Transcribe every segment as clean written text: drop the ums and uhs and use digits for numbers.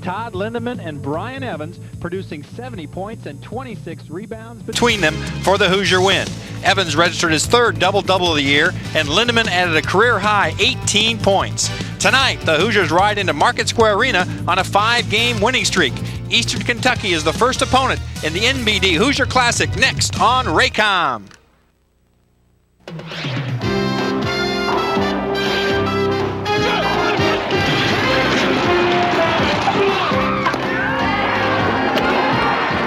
Todd Lindemann and Brian Evans producing 70 points and 26 rebounds between them for the Hoosier win. Evans registered his third double-double of the year, and Lindemann added a career-high 18 points. Tonight, the Hoosiers ride into Market Square Arena on a 5-game winning streak. Eastern Kentucky is the first opponent in the NBD Hoosier Classic next on Raycom.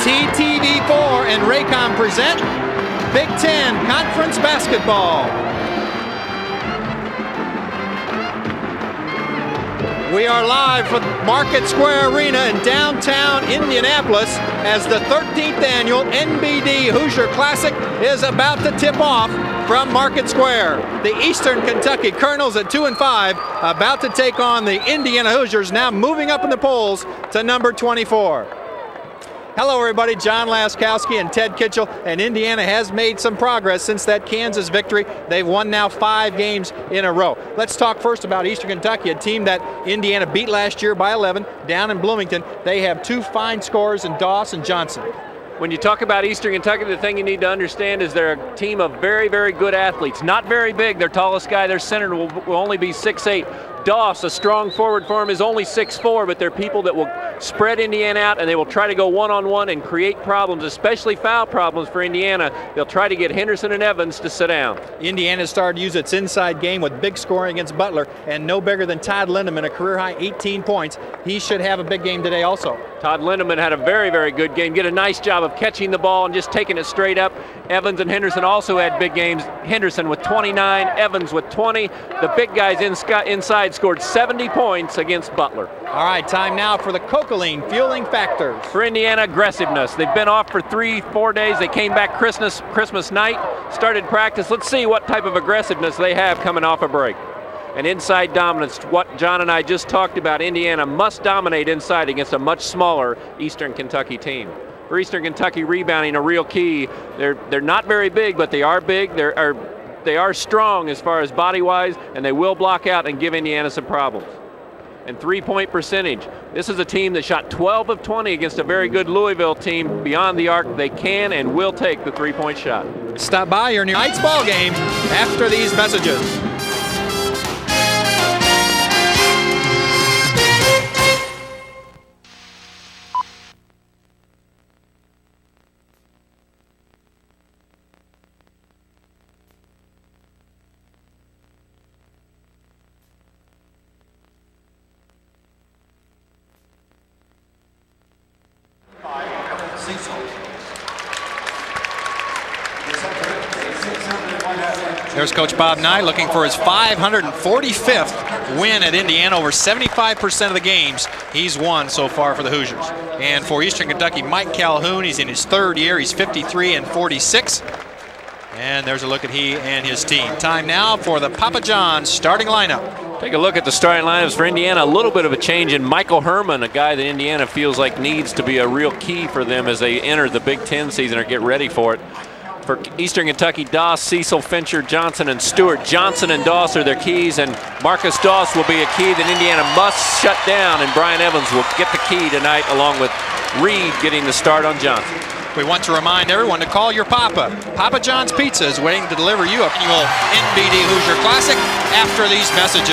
TTV4 and Raycom present Big Ten Conference Basketball. We are live from Market Square Arena in downtown Indianapolis as the 13th annual NBD Hoosier Classic is about to tip off from Market Square. The Eastern Kentucky Colonels at 2-5 about to take on the Indiana Hoosiers, now moving up in the polls to number 24. Hello everybody, John Laskowski and Ted Kitchell, and Indiana has made some progress since that Kansas victory. They've won now 5 games in a row. Let's talk first about Eastern Kentucky, a team that Indiana beat last year by 11 down in Bloomington. They have 2 fine scorers in Doss and Johnson. When you talk about Eastern Kentucky, the thing you need to understand is they're a team of very, very good athletes. Not very big. Their tallest guy, their center, will only be 6'8". Doss, a strong forward for him, is only 6'4", but they're people that will spread Indiana out, and they will try to go one-on-one and create problems, especially foul problems for Indiana. They'll try to get Henderson and Evans to sit down. Indiana started to use its inside game with big scoring against Butler, and no bigger than Todd Lindemann, a career-high 18 points. He should have a big game today also. Todd Lindemann had a very, very good game. Did a nice job of catching the ball and just taking it straight up. Evans and Henderson also had big games. Henderson with 29, Evans with 20. The big guys inside scored 70 points against Butler. All right, time now for the Cocaline fueling factors. For Indiana, aggressiveness. They've been off for 3-4 days. They came back Christmas night, started practice. Let's see what type of aggressiveness they have coming off a break. And inside dominance, what John and I just talked about. Indiana must dominate inside against a much smaller Eastern Kentucky team. For Eastern Kentucky, rebounding a real key. They're not very big, but they are big. They are strong as far as body-wise, and they will block out and give Indiana some problems. And three-point percentage. This is a team that shot 12 of 20 against a very good Louisville team beyond the arc. They can and will take the three-point shot. Stop by your night's ball game after these messages. There's Coach Bob Nye looking for his 545th win at Indiana. Over 75% of the games he's won so far for the Hoosiers. And for Eastern Kentucky, Mike Calhoun, he's in his 3rd year. He's 53-46. And there's a look at he and his team. Time now for the Papa John's starting lineup. Take a look at the starting lineups for Indiana. A little bit of a change in Michael Herman, a guy that Indiana feels like needs to be a real key for them as they enter the Big Ten season or get ready for it. For Eastern Kentucky, Doss, Cecil, Fincher, Johnson, and Stewart. Johnson and Doss are their keys, and Marcus Doss will be a key that Indiana must shut down, and Brian Evans will get the key tonight along with Reed getting the start on Johnson. We want to remind everyone to call your Papa. Papa John's Pizza is waiting to deliver you an annual NBD Hoosier Classic after these messages.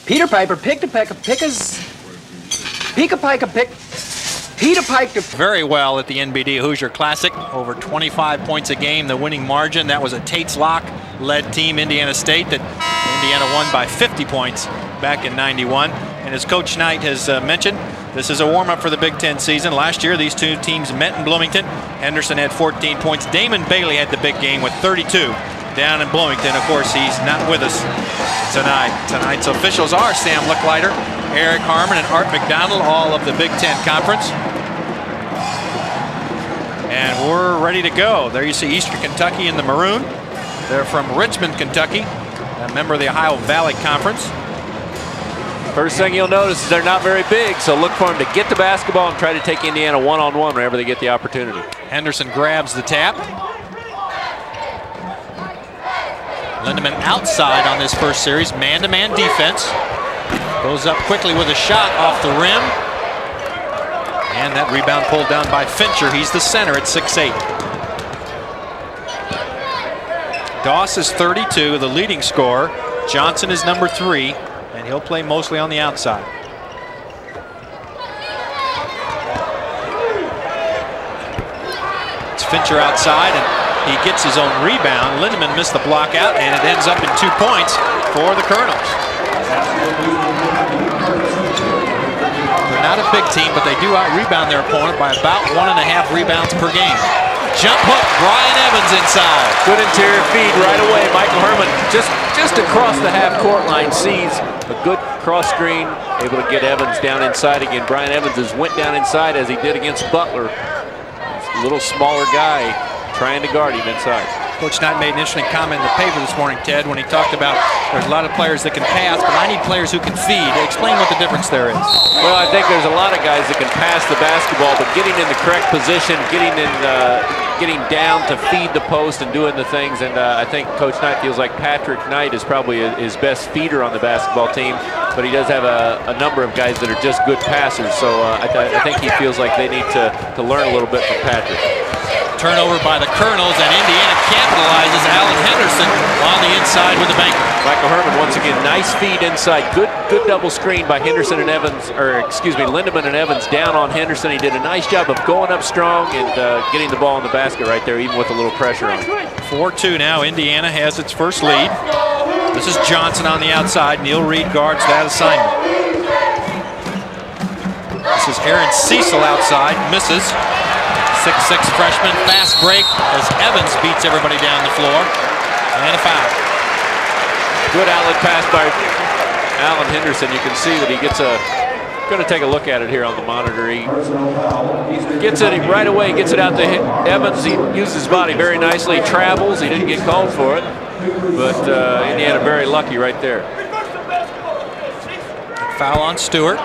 Peter Piper picked a peck of pickers. Peter Piper picked. Peter Piper. Very well at the NBD Hoosier Classic. Over 25 points a game, the winning margin. That was a Tate's Lock-led team, Indiana State, that Indiana won by 50 points back in '91. And as Coach Knight has mentioned, this is a warm-up for the Big Ten season. Last year, these two teams met in Bloomington. Henderson had 14 points. Damon Bailey had the big game with 32 down in Bloomington. Of course, he's not with us tonight. Tonight's officials are Sam Licklider, Eric Harmon, and Art McDonald, all of the Big Ten Conference. And we're ready to go. There you see Eastern Kentucky in the maroon. They're from Richmond, Kentucky, a member of the Ohio Valley Conference. First thing you'll notice is they're not very big, so look for them to get the basketball and try to take Indiana one-on-one whenever they get the opportunity. Henderson grabs the tap. Lindemann outside on this first series, man-to-man defense. Goes up quickly with a shot off the rim. And that rebound pulled down by Fincher. He's the center at 6'8". Doss is 32, the leading scorer. Johnson is number 3, and he'll play mostly on the outside. It's Fincher outside, and he gets his own rebound. Lindemann missed the block out, and it ends up in 2 points for the Colonels. They're not a big team, but they do out-rebound their opponent by about 1.5 rebounds per game. Jump hook, Brian Evans inside. Good interior feed right away. Michael Herman just across the half-court line sees a good cross screen, able to get Evans down inside again. Brian Evans has went down inside as he did against Butler. A little smaller guy trying to guard him inside. Coach Knight made an interesting comment in the paper this morning, Ted, when he talked about there's a lot of players that can pass, but I need players who can feed. Explain what the difference there is. Well, I think there's a lot of guys that can pass the basketball, but getting in the correct position, getting down to feed the post and doing the things, and I think Coach Knight feels like Patrick Knight is probably his best feeder on the basketball team, but he does have a number of guys that are just good passers, so I think he feels like they need to learn a little bit from Patrick. Turnover by the Colonels, and Indiana capitalizes. Allen Henderson on the inside with the bank. Michael Herman once again, nice feed inside. Good double screen by Henderson and Evans, or excuse me, Lindemann and Evans down on Henderson. He did a nice job of going up strong and getting the ball in the basket right there, even with a little pressure on it. 4-2 now. Indiana has its first lead. This is Johnson on the outside. Neil Reed guards that assignment. This is Aaron Cecil outside, misses. 6'6" freshman, fast break as Evans beats everybody down the floor. And a foul. Good outlet pass by Allen Henderson. You can see that he gets going to take a look at it here on the monitor. He gets it right away, gets it out to Evans. He uses his body very nicely, travels. He didn't get called for it, but Indiana very lucky right there. Foul on Stewart.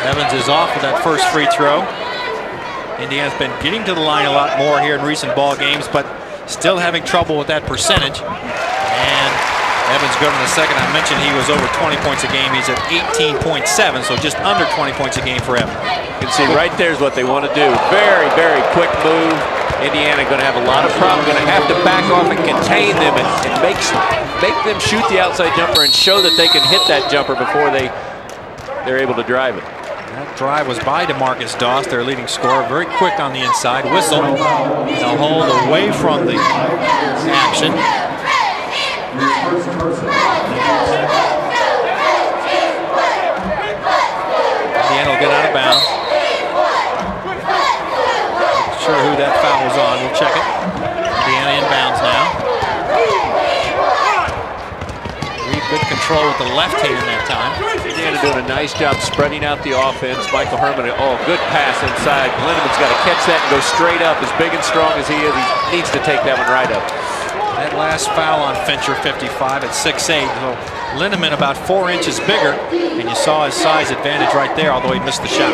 Evans is off with that first free throw. Indiana's been getting to the line a lot more here in recent ball games, but still having trouble with that percentage. And Evans good in the second. I mentioned he was over 20 points a game. He's at 18.7, so just under 20 points a game for Evans. You can see right there is what they want to do. Very, very quick move. Indiana going to have a lot of problems. Going to have to back off and contain them and make them shoot the outside jumper and show that they can hit that jumper before they're able to drive it. That drive was by DeMarcus Doss, their leading scorer. Very quick on the inside. Whistle. They'll hold away from the action. Indiana will get out of bounds. Not sure who that foul was on. We'll check it. Indiana inbounds now. Good control with the left hand that time. Indiana doing a nice job spreading out the offense. Michael Herman, good pass inside. Lindemann's got to catch that and go straight up. As big and strong as he is, he needs to take that one right up. That last foul on Fincher, 55 at 6'8". So Lindemann about 4 inches bigger, and you saw his size advantage right there, although he missed the shot.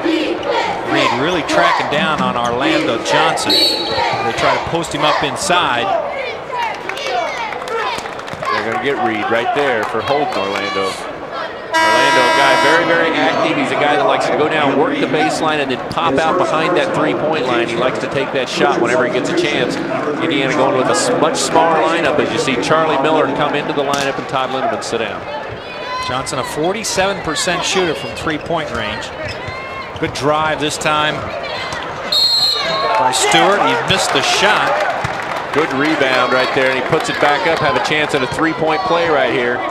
Reed really tracking down on Orlando Johnson. They try to post him up inside. They're going to get Reed right there for holding Orlando. Orlando, a guy very, very active. He's a guy that likes to go down, work the baseline, and then pop out behind that three-point line. He likes to take that shot whenever he gets a chance. Indiana going with a much smaller lineup as you see Charlie Miller come into the lineup and Todd Lindemann sit down. Johnson, a 47% shooter from three-point range. Good drive this time by Stewart. He missed the shot. Good rebound right there, and he puts it back up, have a chance at a three-point play right here.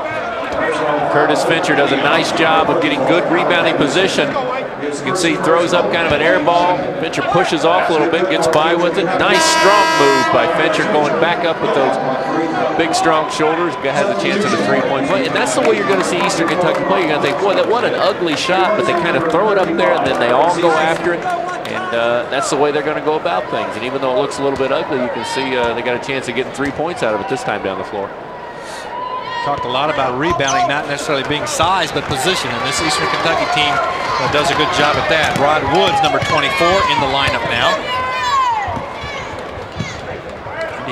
Curtis Fincher does a nice job of getting good rebounding position. As you can see, throws up kind of an air ball. Fincher pushes off a little bit, gets by with it. Nice strong move by Fincher going back up with those big strong shoulders. Has a chance at a three-point play. And that's the way you're going to see Eastern Kentucky play. You're going to think, boy, what an ugly shot, but they kind of throw it up there and then they all go after it. And that's the way they're going to go about things. And even though it looks a little bit ugly, you can see they got a chance of getting 3 points out of it this time down the floor. Talked a lot about rebounding, not necessarily being size, but position. And this Eastern Kentucky team does a good job at that. Rod Woods, number 24, in the lineup now.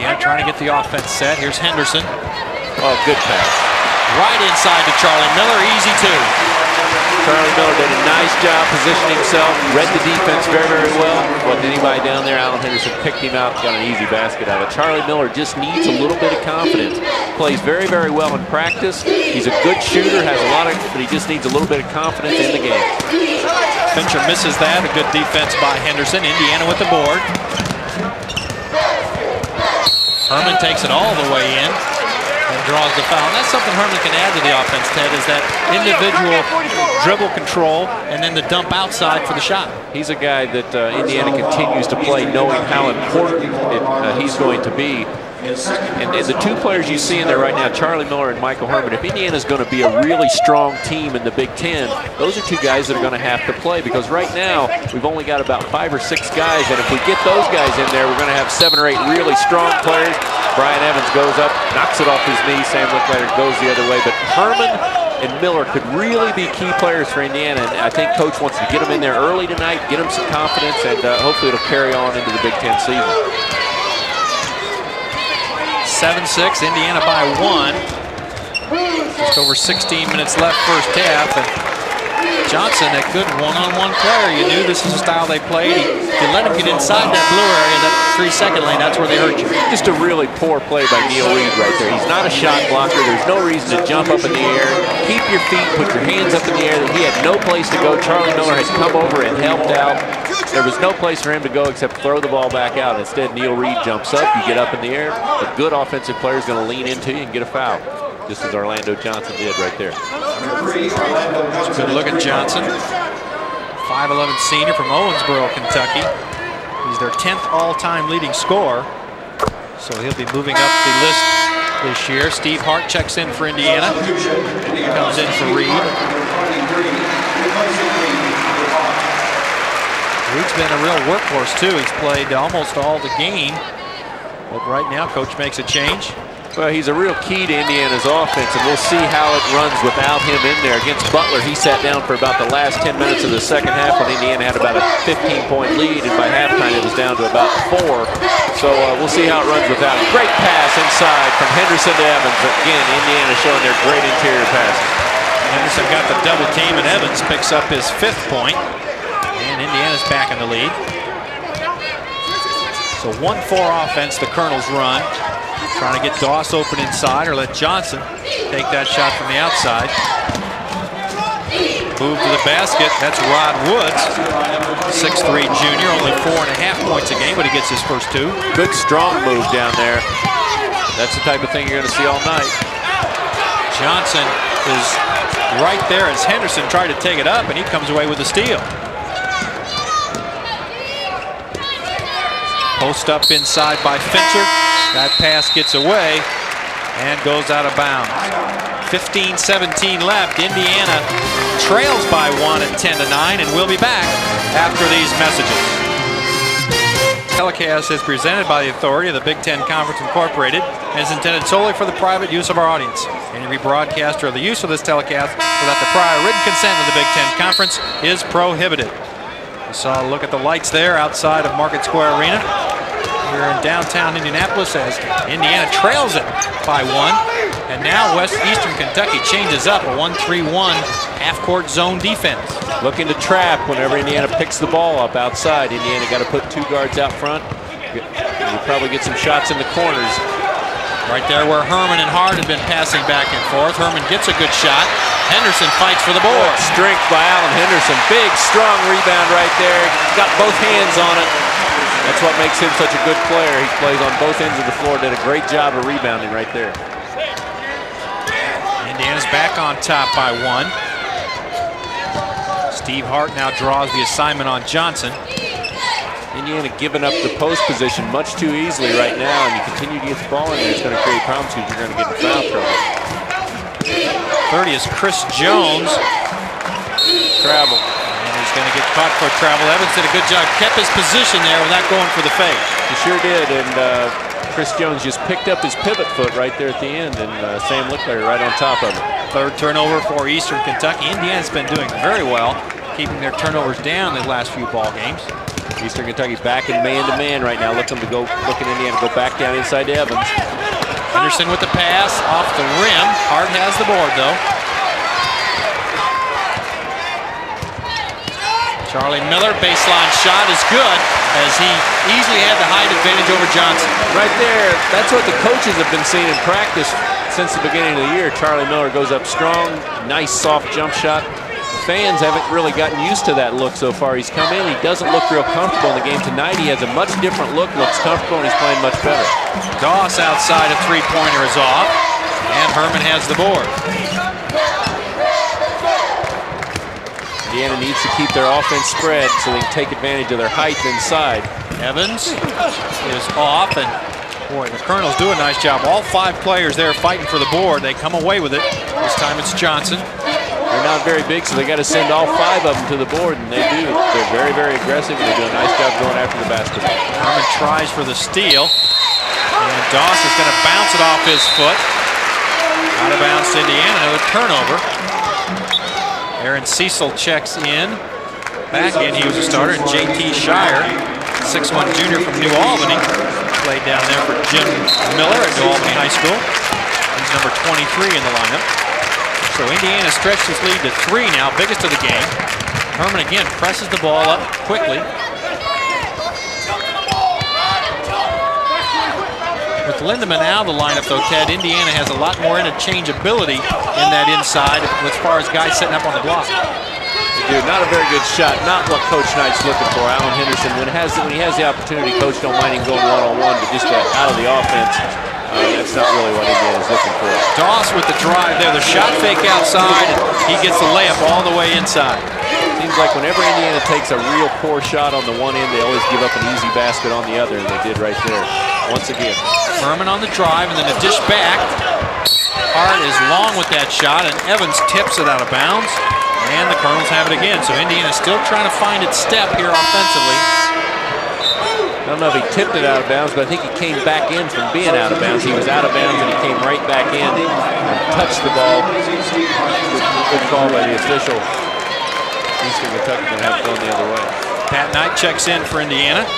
Indiana trying to get the offense set. Here's Henderson. Oh, good pass. Right inside to Charlie Miller, easy two. Charlie Miller did a nice job positioning himself, read the defense very, very well. Wasn't anybody down there. Alan Henderson picked him out, got an easy basket out of it. Charlie Miller just needs a little bit of confidence. Plays very, very well in practice. He's a good shooter, has a lot of, but he just needs a little bit of confidence in the game. Fincher misses that. A good defense by Henderson. Indiana with the board. Herman takes it all the way in and draws the foul. And that's something Herman can add to the offense, Ted, is that individual dribble control and then the dump outside for the shot. He's a guy that Indiana continues to play knowing how important he's going to be. And the two players you see in there right now, Charlie Miller and Michael Herman, if Indiana's going to be a really strong team in the Big Ten, those are two guys that are going to have to play, because right now we've only got about 5 or 6 guys, and if we get those guys in there, we're going to have 7 or 8 really strong players. Brian Evans goes up, knocks it off his knee. Sam Licklider goes the other way, but Herman and Miller could really be key players for Indiana, and I think Coach wants to get them in there early tonight, get them some confidence, and hopefully it'll carry on into the Big Ten season. 7-6, Indiana by 1. Just over 16 minutes left first half, and Johnson, a good one-on-one player. You knew this is the style they played. You let him get inside that blue area, that 3-second lane, that's where they hurt you. Just a really poor play by Neil Reed right there. He's not a shot blocker. There's no reason to jump up in the air. Keep your feet, put your hands up in the air. He had no place to go. Charlie Miller had come over and helped out. There was no place for him to go except throw the ball back out. Instead, Neil Reed jumps up. You get up in the air. A good offensive player is going to lean into you and get a foul, just as Orlando Johnson did right there. Good look at Johnson. 5'11" senior from Owensboro, Kentucky. He's their 10th all-time leading scorer, so he'll be moving up the list this year. Steve Hart checks in for Indiana. Comes in for Reed. Reed's been a real workhorse too. He's played almost all the game, but right now Coach makes a change. Well, he's a real key to Indiana's offense, and we'll see how it runs without him in there. Against Butler, he sat down for about the last 10 minutes of the second half when Indiana had about a 15-point lead, and by halftime it was down to about 4. So we'll see how it runs without him. Great pass inside from Henderson to Evans. Again, Indiana showing their great interior passes. Henderson got the double team, and Evans picks up his 5th point, and Indiana's back in the lead. So 1-4 offense, the Colonels run. Trying to get Doss open inside or let Johnson take that shot from the outside. Move to the basket. That's Rod Woods, 6'3" junior, only 4.5 points a game, but he gets his first 2. Good strong move down there. That's the type of thing you're going to see all night. Johnson is right there as Henderson tried to take it up, and he comes away with a steal. Post up inside by Fincher. That pass gets away and goes out of bounds. 15-17 left. Indiana trails by 1 at 10-9, and we'll be back after these messages. Telecast is presented by the authority of the Big Ten Conference Incorporated and is intended solely for the private use of our audience. Any rebroadcast or the use of this telecast without the prior written consent of the Big Ten Conference is prohibited. We saw a look at the lights there outside of Market Square Arena. Here in downtown Indianapolis as Indiana trails it by 1. And now Eastern Kentucky changes up a 1-3-1 half-court zone defense. Looking to trap whenever Indiana picks the ball up outside. Indiana got to put 2 guards out front. You'll probably get some shots in the corners. Right there where Herman and Hart have been passing back and forth. Herman gets a good shot. Henderson fights for the board. Strength by Alan Henderson. Big, strong rebound right there. Got both hands on it. That's what makes him such a good player. He plays on both ends of the floor. Did a great job of rebounding right there. Indiana's back on top by 1. Steve Hart now draws the assignment on Johnson. Indiana giving up the post position much too easily right now, and you continue to get the ball in there, it's going to create problems because you're going to get in foul trouble. 30 is Chris Jones. Travel. And he's going to get caught for travel. Evans did a good job, kept his position there without going for the fake. He sure did, and Chris Jones just picked up his pivot foot right there at the end, and Sam Licklider right on top of it. 3rd turnover for Eastern Kentucky. Indiana's been doing very well, keeping their turnovers down the last few ball games. Eastern Kentucky back in man-to-man right now, looking Indiana go back down inside to Evans. Henderson with the pass off the rim. Hart has the board though. Charlie Miller, baseline shot is good as he easily had the height advantage over Johnson. Right there, that's what the coaches have been seeing in practice since the beginning of the year. Charlie Miller goes up strong, nice soft jump shot. Fans haven't really gotten used to that look so far. He's come in, he doesn't look real comfortable in the game. Tonight he has a much different look, looks comfortable, and he's playing much better. Doss outside, a three-pointer is off, and Herman has the board. Indiana needs to keep their offense spread so they can take advantage of their height inside. Evans is off, and boy, the Colonels do a nice job. All 5 players there fighting for the board. They come away with it. This time it's Johnson. They're not very big, so they got to send all 5 of them to the board, and they do. They're very, very aggressive, and they do a nice job going after the basketball. Herman tries for the steal, and Doss is going to bounce it off his foot. Out of bounds to Indiana, another turnover. Aaron Cecil checks in. Back in, he was a starter. And J.T. Shire, 6'1" junior from New Albany, played down there for Jim Miller at New Albany High School. He's number 23 in the lineup. So Indiana stretched his lead to 3 now, biggest of the game. Herman again presses the ball up quickly. With Lindemann out of the lineup, though, Ted, Indiana has a lot more interchangeability in that inside as far as guys setting up on the block. They do. Not a very good shot. Not what Coach Knight's looking for. Alan Henderson, when he has the opportunity, Coach don't mind him going one-on-one, but just out of the offense, that's not really what Indiana's looking for. Doss with the drive there. The shot fake outside, and he gets the layup all the way inside. Seems like whenever Indiana takes a real poor shot on the one end, they always give up an easy basket on the other, and they did right there once again. Herman on the drive, and then a dish back. Hart is long with that shot, and Evans tips it out of bounds, and the Colonels have it again. So Indiana still trying to find its step here offensively. I don't know if he tipped it out of bounds, but I think he came back in from being out of bounds. He was out of bounds, and he came right back in and touched the ball. Good call by the official. Eastern Kentucky going to have to go the other way. Pat Knight checks in for Indiana.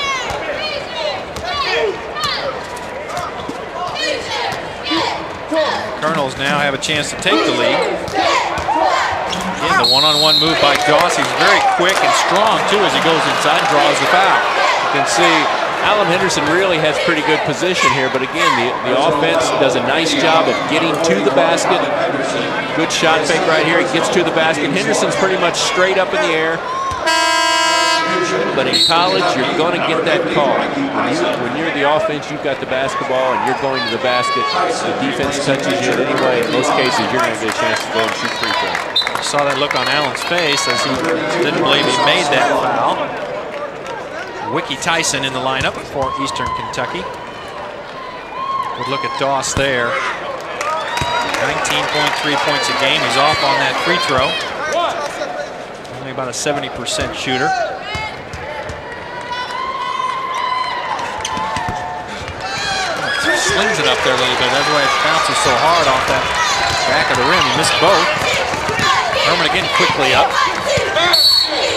Colonels now have a chance to take the lead. Again, the one-on-one move by Doss. He's very quick and strong, too, as he goes inside and draws the foul. You can see Alan Henderson really has pretty good position here, but again, the offense does a nice job of getting to the basket. Good shot fake right here. He gets to the basket. Henderson's pretty much straight up in the air. But in college, you're going to get that call. When you're the offense, you've got the basketball, and you're going to the basket. The defense touches you anyway. In most cases, you're going to get a chance to go and shoot free throws. You saw that look on Allen's face as he didn't believe he made that foul. Wiki Tyson in the lineup for Eastern Kentucky. Good look at Doss there. 19.3 points a game. He's off on that free throw. Only about a 70% shooter. Slings it up there a little bit. That's why it bounces so hard off that back of the rim. He missed both. Herman again quickly up.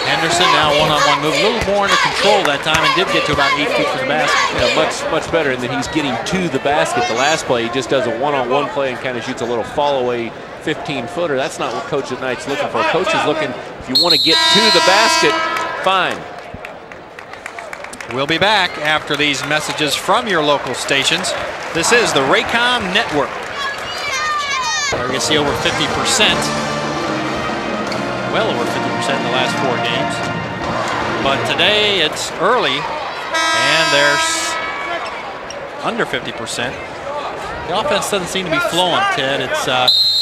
Henderson now one-on-one move. A little more under control that time and did get to about 8 feet from the basket. Yeah, much better in that he's getting to the basket. The last play, he just does a one-on-one play and kind of shoots a little fall-away 15-footer. That's not what Coach Knight's looking for. Coach is looking, if you want to get to the basket, fine. We'll be back after these messages from your local stations. This is the Raycom Network. There you see over 50%. Well over 50% in the last 4 games. But today it's early and there's under 50%. The offense doesn't seem to be flowing, Ted. It's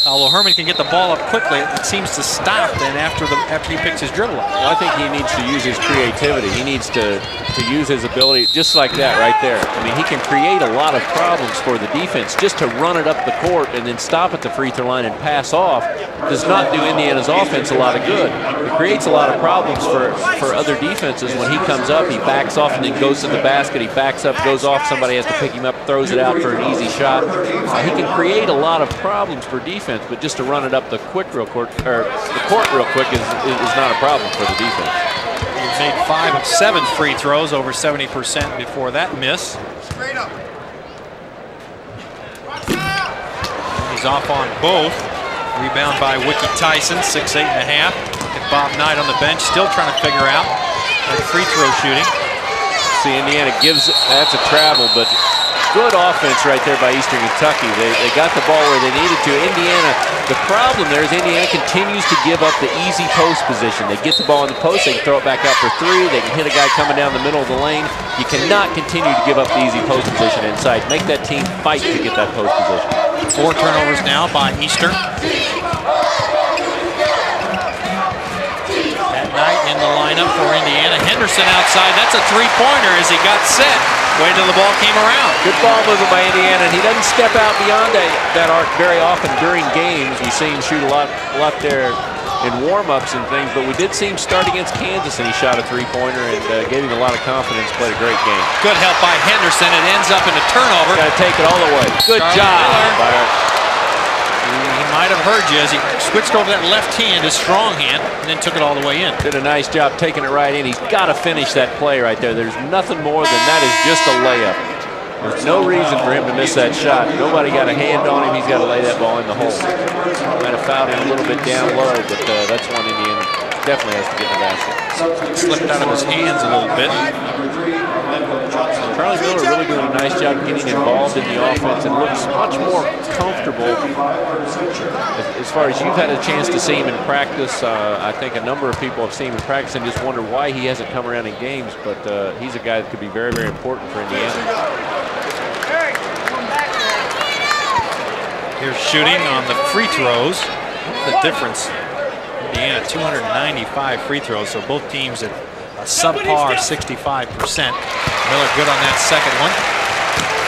although Herman can get the ball up quickly, it seems to stop then after he picks his dribble up. Well, I think he needs to use his creativity. He needs to use his ability just like that right there. I mean, he can create a lot of problems for the defense. Just to run it up the court and then stop at the free throw line and pass off does not do Indiana's offense a lot of good. It creates a lot of problems for other defenses. When he comes up, he backs off and then goes to the basket. He backs up, goes off, somebody has to pick him up, throws it out for an easy shot. He can create a lot of problems for defense, but just to run it up the court real quick is not a problem for the defense. He's made 5 of 7 free throws, over 70% before that miss. Straight up. He's off on both. Rebound by Wiki Tyson, 6'8.5. And Bob Knight on the bench, still trying to figure out that free throw shooting. See, Indiana gives it, that's a travel, but good offense right there by Eastern Kentucky. They got the ball where they needed to. Indiana, the problem there is Indiana continues to give up the easy post position. They get the ball in the post, they can throw it back out for 3, they can hit a guy coming down the middle of the lane. You cannot continue to give up the easy post position inside. Make that team fight to get that post position. 4 turnovers now by Eastern. That Knight in the lineup for Indiana. Henderson outside. That's a three-pointer as he got set. Wait till the ball came around. Good ball movement by Indiana, and he doesn't step out beyond that arc very often during games. We see him shoot a lot there in warm-ups and things, but we did see him start against Kansas, and he shot a three-pointer and gave him a lot of confidence, played a great game. Good help by Henderson. It ends up in a turnover. Got to take it all the way. Good job. He might have heard you as he switched over that left hand, his strong hand, and then took it all the way in. Did a nice job taking it right in. He's got to finish that play right there. There's nothing more than that is just a layup. There's no reason for him to miss that shot. Nobody got a hand on him. He's got to lay that ball in the hole. Might have fouled him a little bit down low, but that's one Indiana definitely has to get in the basket. Slipped out of his hands a little bit. Charlie Miller really doing a nice job getting involved in the offense and looks much more comfortable. As far as you've had a chance to see him in practice, I think a number of people have seen him in practice and just wonder why he hasn't come around in games, but he's a guy that could be very, very important for Indiana. Here's shooting on the free throws. The difference, Indiana 295 free throws, so both teams at a subpar 65%. Miller good on that second one.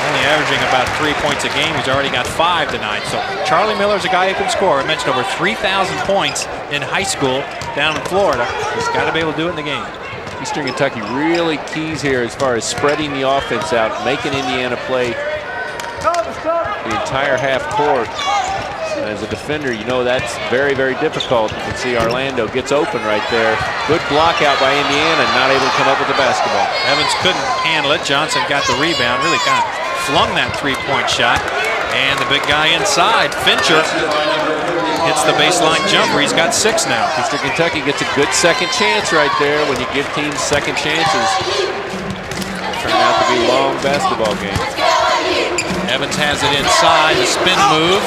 Only averaging about 3 points a game. He's already got 5 tonight. So Charlie Miller's a guy who can score. I mentioned over 3,000 points in high school down in Florida. He's got to be able to do it in the game. Eastern Kentucky really keys here as far as spreading the offense out, making Indiana play the entire half court. And as a defender, you know that's very, very difficult. You can see Orlando gets open right there. Good block out by Indiana, not able to come up with the basketball. Evans couldn't handle it. Johnson got the rebound, really kind of flung that three-point shot. And the big guy inside, Fincher, hits the baseline jumper. He's got 6 now. Eastern Kentucky gets a good second chance right there. When you give teams second chances, turn out to be long basketball games. Evans has it inside, the spin move.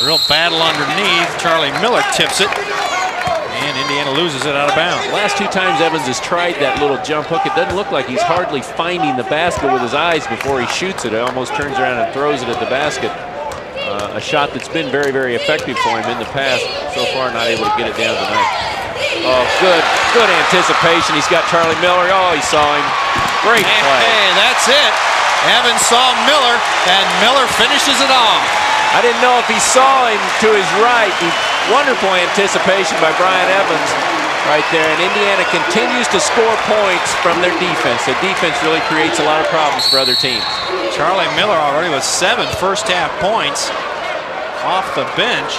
A real battle underneath. Charlie Miller tips it, and Indiana loses it out of bounds. Last 2 times Evans has tried that little jump hook, it doesn't look like he's hardly finding the basket with his eyes before he shoots it. It almost turns around and throws it at the basket. A shot that's been very, very effective for him in the past. So far, not able to get it down tonight. Oh, good anticipation. He's got Charlie Miller. Oh, he saw him. Great play. Hey, that's it. Evans saw Miller, and Miller finishes it off. I didn't know if he saw him to his right. Wonderful anticipation by Brian Evans right there. And Indiana continues to score points from their defense. The defense really creates a lot of problems for other teams. Charlie Miller already with 7 first-half points off the bench.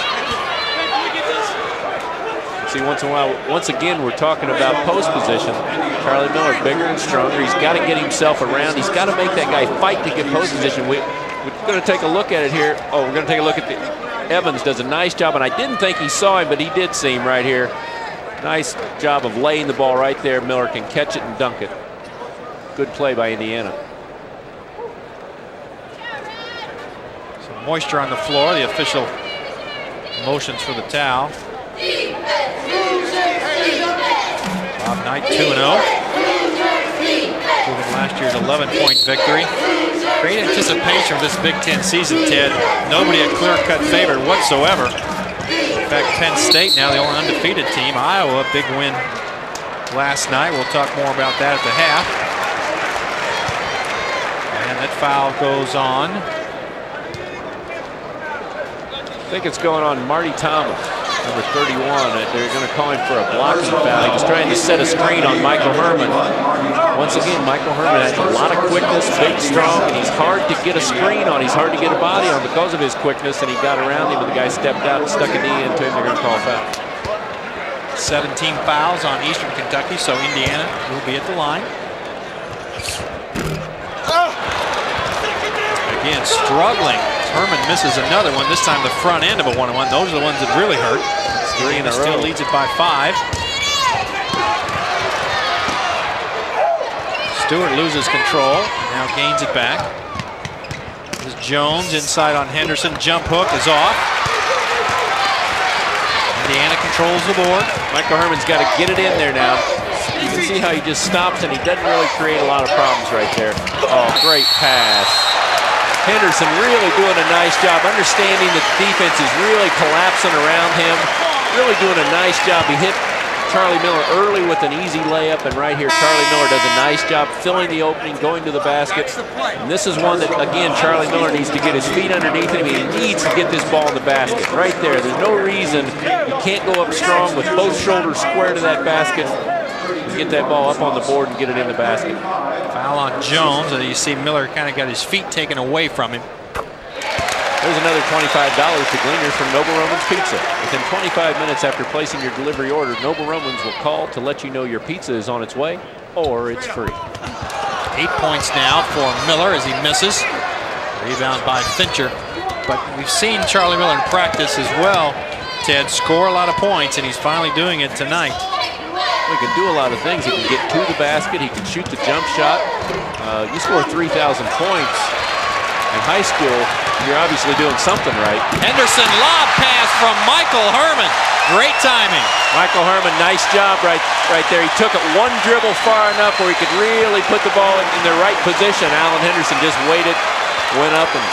See, once again, we're talking about post position. Charlie Miller, bigger and stronger. He's got to get himself around. He's got to make that guy fight to get post position. We're going to take a look at it here. Oh, we're going to take a look at Evans does a nice job, and I didn't think he saw him, but he did see him right here. Nice job of laying the ball right there. Miller can catch it and dunk it. Good play by Indiana. Some moisture on the floor. The official motions for the towel. Bob Knight 2-0. Proving last year's 11-point victory. Great anticipation for this Big Ten season, Ted. Nobody a clear-cut favorite whatsoever. In fact, Penn State now the only undefeated team. Iowa, big win last night. We'll talk more about that at the half. And that foul goes on. I think it's going on Marty Thomas, number 31. They're going to call him for a blocking foul. He was trying to set a screen on Michael Herman. Once again, Michael Herman has a lot of quickness, big, strong, and he's hard to get a screen on. He's hard to get a body on because of his quickness, and he got around him, and the guy stepped out and stuck a knee into him. They're going to call a foul. 17 fouls on Eastern Kentucky, so Indiana will be at the line. Again, struggling. Herman misses another one, this time the front end of a one-on-one. Those are the ones that really hurt. Indiana still leads it by 5. Stewart loses control, now gains it back. This is Jones inside on Henderson. Jump hook is off. Indiana controls the board. Michael Herman's got to get it in there now. You can see how he just stops and he doesn't really create a lot of problems right there. Oh, great pass. Henderson really doing a nice job, understanding that the defense is really collapsing around him. Really doing a nice job. He hit Charlie Miller early with an easy layup, and right here Charlie Miller does a nice job filling the opening, going to the basket. And this is one that, again, Charlie Miller needs to get his feet underneath him. He needs to get this ball in the basket. Right there. There's no reason you can't go up strong with both shoulders square to that basket. Get that ball up on the board and get it in the basket. Foul on Jones, and you see Miller kind of got his feet taken away from him. There's another $25 to Gleaners from Noble Romans Pizza. Within 25 minutes after placing your delivery order, Noble Romans will call to let you know your pizza is on its way or it's free. 8 points now for Miller as he misses. Rebound by Fincher. But we've seen Charlie Miller in practice as well, Ted, score a lot of points, and he's finally doing it tonight. He can do a lot of things. He can get to the basket. He can shoot the jump shot. You score 3,000 points in high school, you're obviously doing something right. Henderson lob pass from Michael Herman. Great timing. Michael Herman, nice job right there. He took it one dribble far enough where he could really put the ball in the right position. Alan Henderson just waited, went up and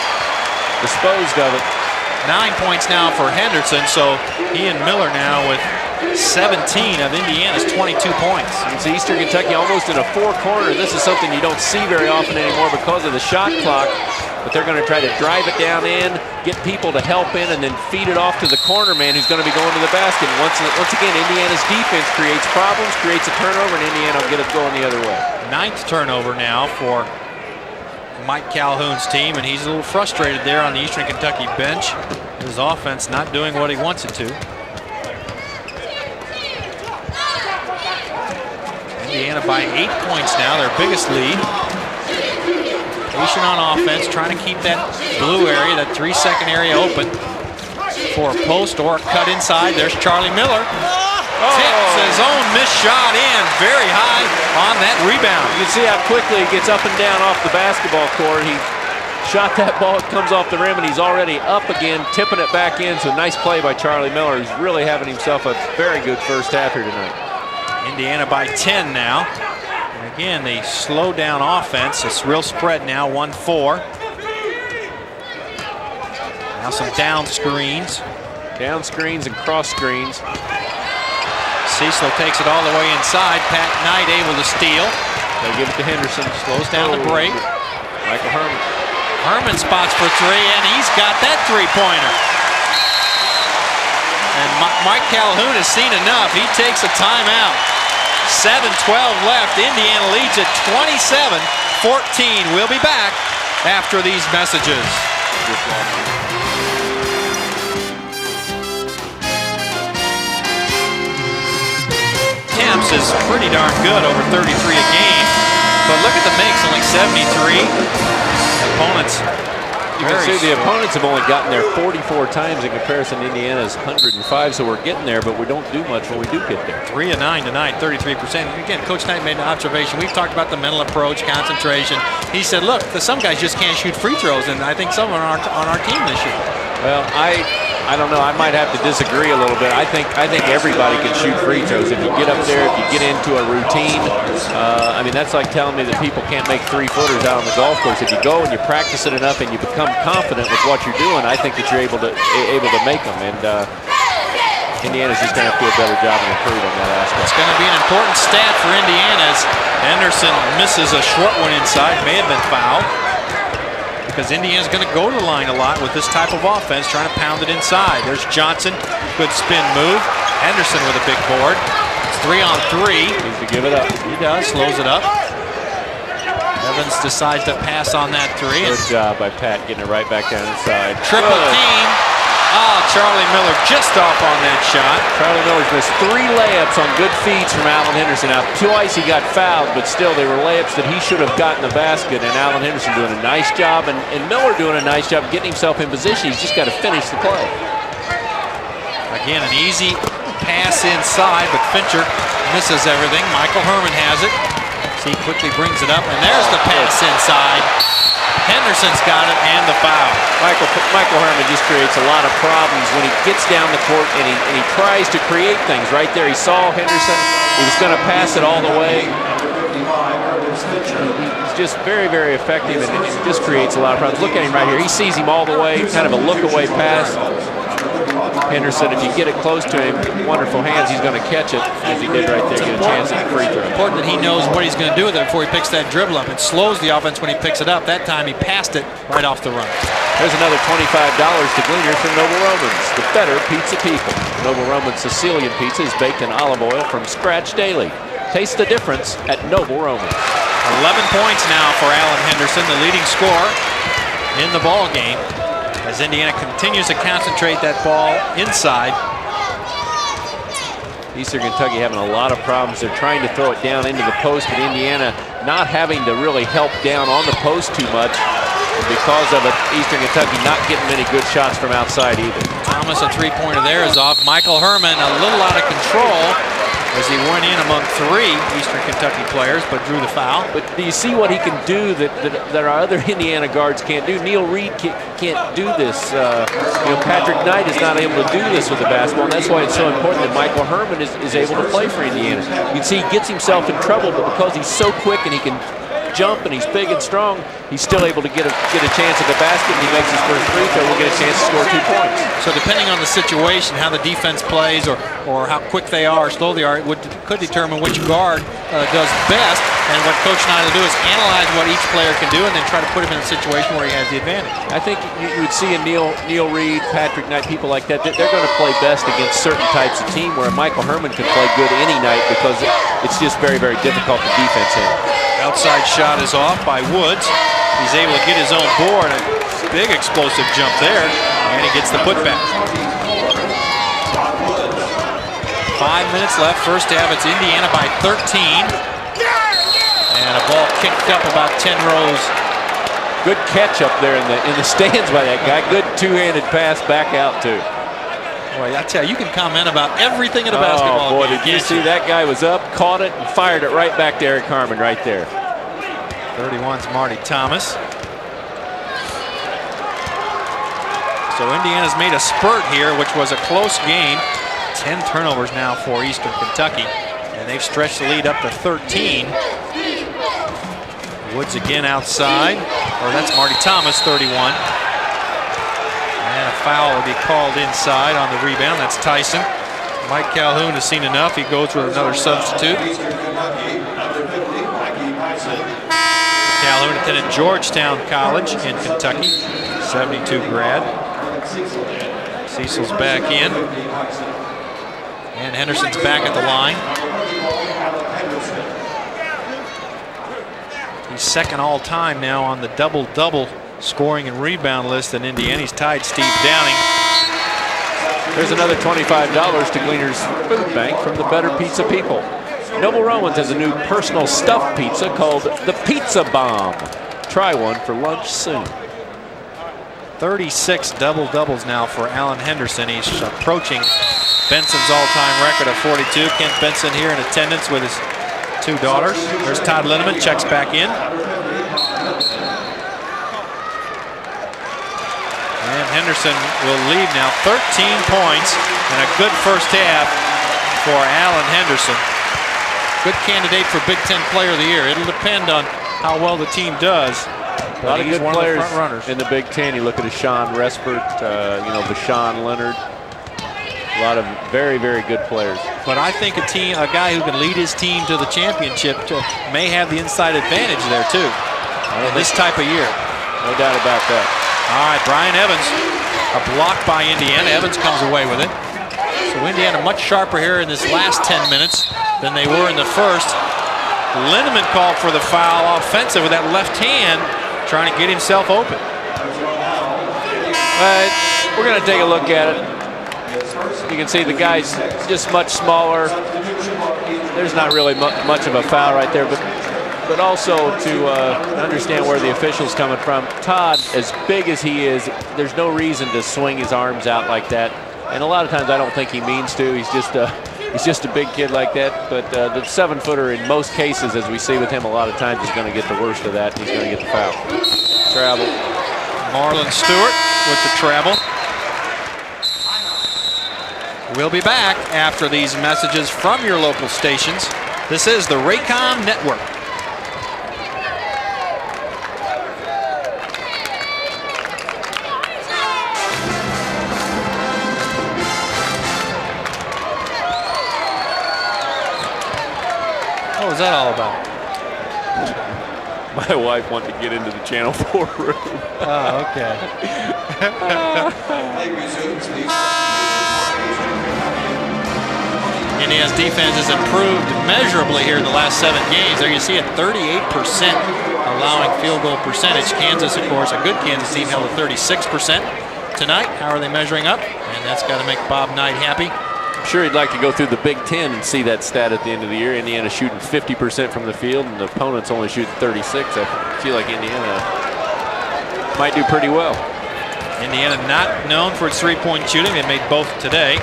disposed of it. 9 points now for Henderson, so he and Miller now with 17 of Indiana's 22 points. It's Eastern Kentucky almost in a four-corner. This is something you don't see very often anymore because of the shot clock. But they're going to try to drive it down in, get people to help in, and then feed it off to the corner man who's going to be going to the basket. And once again, Indiana's defense creates problems, creates a turnover, and Indiana will get it going the other way. 9th turnover now for Mike Calhoun's team, and he's a little frustrated there on the Eastern Kentucky bench. His offense not doing what he wants it to. Indiana by 8 points now, their biggest lead. Patient on offense, trying to keep that blue area, that 3-second area open for a post or a cut inside. There's Charlie Miller. Tips his own missed shot in very high on that rebound. You can see how quickly he gets up and down off the basketball court. He shot that ball, it comes off the rim, and he's already up again, tipping it back in. So nice play by Charlie Miller. He's really having himself a very good first half here tonight. Indiana by 10 now. And again, they slow down offense. It's real spread now, 1-4. Now some down screens. Down screens and cross screens. Cecil takes it all the way inside. Pat Knight able to steal. They give it to Henderson. Slows down the break. Michael Herman. Herman spots for 3, and he's got that three-pointer. And Mike Calhoun has seen enough. He takes a timeout. 7:12 left. Indiana leads at 27-14. We'll be back after these messages. Temps is pretty darn good, over 33 a game. But look at the mix, only 73. Opponents. You can see the opponents have only gotten there 44 times in comparison to Indiana's 105, so we're getting there, but we don't do much when we do get there. 3 of 9 tonight, 33%. Again, Coach Knight made an observation. We've talked about the mental approach, concentration. He said, look, some guys just can't shoot free throws, and I think some are on our team this year. Well, I don't know. I might have to disagree a little bit. I think everybody can shoot free throws. If you get up there, if you get into a routine, I mean, that's like telling me that people can't make 3-footers out on the golf course. If you go and you practice it enough and you become confident with what you're doing, I think that you're able to make them. And Indiana's just going to have to do a better job and improve on that aspect. It's going to be an important stat for Indiana as Anderson misses a short one inside. May have been fouled. Because Indiana's going to go to the line a lot with this type of offense, trying to pound it inside. There's Johnson, good spin move. Henderson with a big board. It's 3-on-3. Needs to give it up. He does, slows it up. Evans decides to pass on that 3. Good job by Pat getting it right back down inside. Triple team. Oh, Charlie Miller just off on that shot. Charlie Miller's missed 3 layups on good feeds from Alan Henderson. Now, twice he got fouled, but still they were layups that he should have gotten the basket, and Alan Henderson doing a nice job, and Miller doing a nice job getting himself in position. He's just got to finish the play. Again, an easy pass inside, but Fincher misses everything. Michael Herman has it. He quickly brings it up, and there's the pass inside. Henderson's got it, and the foul. Michael Herman just creates a lot of problems when he gets down the court and he tries to create things. Right there, he saw Henderson. He was going to pass it all the way. He's just very, very effective, and it just creates a lot of problems. Look at him right here. He sees him all the way, kind of a look-away pass. Henderson, if you get it close to him, wonderful hands, he's going to catch it, as he did right there, get a chance at the free throw. Important that he knows what he's going to do with it before he picks that dribble up. It slows the offense when he picks it up. That time he passed it right off the run. There's another $25 to Gleaner from Noble Romans, the better pizza people. Noble Romans Sicilian pizza is baked in olive oil from scratch daily. Taste the difference at Noble Romans. 11 points now for Alan Henderson, the leading scorer in the ball game, as Indiana continues to concentrate that ball inside. Eastern Kentucky having a lot of problems. They're trying to throw it down into the post, but Indiana not having to really help down on the post too much. And because of it, Eastern Kentucky not getting many good shots from outside either. Thomas, a three-pointer there is off. Michael Herman a little out of control as he went in among 3 Eastern Kentucky players, but drew the foul. But do you see what he can do that our other Indiana guards can't do? Neil Reed can't do this. Patrick Knight is not able to do this with the basketball, and that's why it's so important that Michael Herman is able to play for Indiana. You can see he gets himself in trouble, but because he's so quick and he can jump and he's big and strong, he's still able to get a chance at the basket, and he makes his first free throw. We'll get a chance to score 2 points. So depending on the situation, how the defense plays, or how quick they are, or slow they are, could determine which guard does best. And what Coach Knight will do is analyze what each player can do and then try to put him in a situation where he has the advantage. I think you would see in Neil Reed, Patrick Knight, people like that, they're going to play best against certain types of team, where Michael Herman can play good any night because it's just very, very difficult to defense him. Outside shot is off by Woods. He's able to get his own board. A big explosive jump there, and he gets the putback. 5 minutes left, first half. It's Indiana by 13. And a ball kicked up about 10 rows. Good catch up there in the stands by that guy. Good two-handed pass back out too. Boy, I tell you, you can comment about everything in a basketball game. Did you see that guy was up, caught it, and fired it right back to Eric Harmon right there. 31's Marty Thomas. So Indiana's made a spurt here, which was a close game. 10 turnovers now for Eastern Kentucky, and they've stretched the lead up to 13. Woods again outside, or that's Marty Thomas, 31. And a foul will be called inside on the rebound. That's Tyson. Mike Calhoun has seen enough. He goes with another substitute. Calhoun attended Georgetown College in Kentucky, 72 grad. Cecil's back in. And Henderson's back at the line. He's second all-time now on the double-double scoring and rebound list in Indiana. He's tied Steve Downing. There's another $25 to Gleaner's Food Bank from the Better Pizza People. Noble Romans has a new personal stuffed pizza called the Pizza Bomb. Try one for lunch soon. 36 double-doubles now for Alan Henderson. He's approaching Benson's all-time record of 42. Kent Benson here in attendance with his 2 daughters. There's Todd Lindeman, checks back in. And Henderson will lead now. 13 points and a good first half for Alan Henderson. Good candidate for Big Ten Player of the Year. It'll depend on how well the team does. A lot of good players in the Big Ten. You look at Sean Respert, Bashan Leonard. A lot of very, very good players. But I think a guy who can lead his team to the championship may have the inside advantage there too. In this type of year. No doubt about that. All right, Brian Evans, a block by Indiana. Evans comes away with it. So Indiana much sharper here in this last 10 minutes than they were in the first. Lindeman called for the foul offensive with that left hand, trying to get himself open. We're going to take a look at it. You can see the guy's just much smaller. There's not really much of a foul right there, but also to understand where the official's coming from. Todd, as big as he is, there's no reason to swing his arms out like that. And a lot of times I don't think he means to. He's just a big kid like that. But the 7-footer in most cases, as we see with him a lot of times, is going to get the worst of that. He's going to get the foul. Travel. Marlon Stewart with the travel. We'll be back after these messages from your local stations. This is the Raycom Network. What was that all about? My wife wanted to get into the Channel 4 room. Oh, okay. Indiana's defense has improved measurably here in the last 7 games. There you see a 38% allowing field goal percentage. Kansas, of course, a good Kansas team, held at 36% tonight. How are they measuring up? And that's got to make Bob Knight happy. I'm sure he'd like to go through the Big Ten and see that stat at the end of the year. Indiana shooting 50% from the field, and the opponents only shooting 36. I feel like Indiana might do pretty well. Indiana not known for its three-point shooting. They made both today.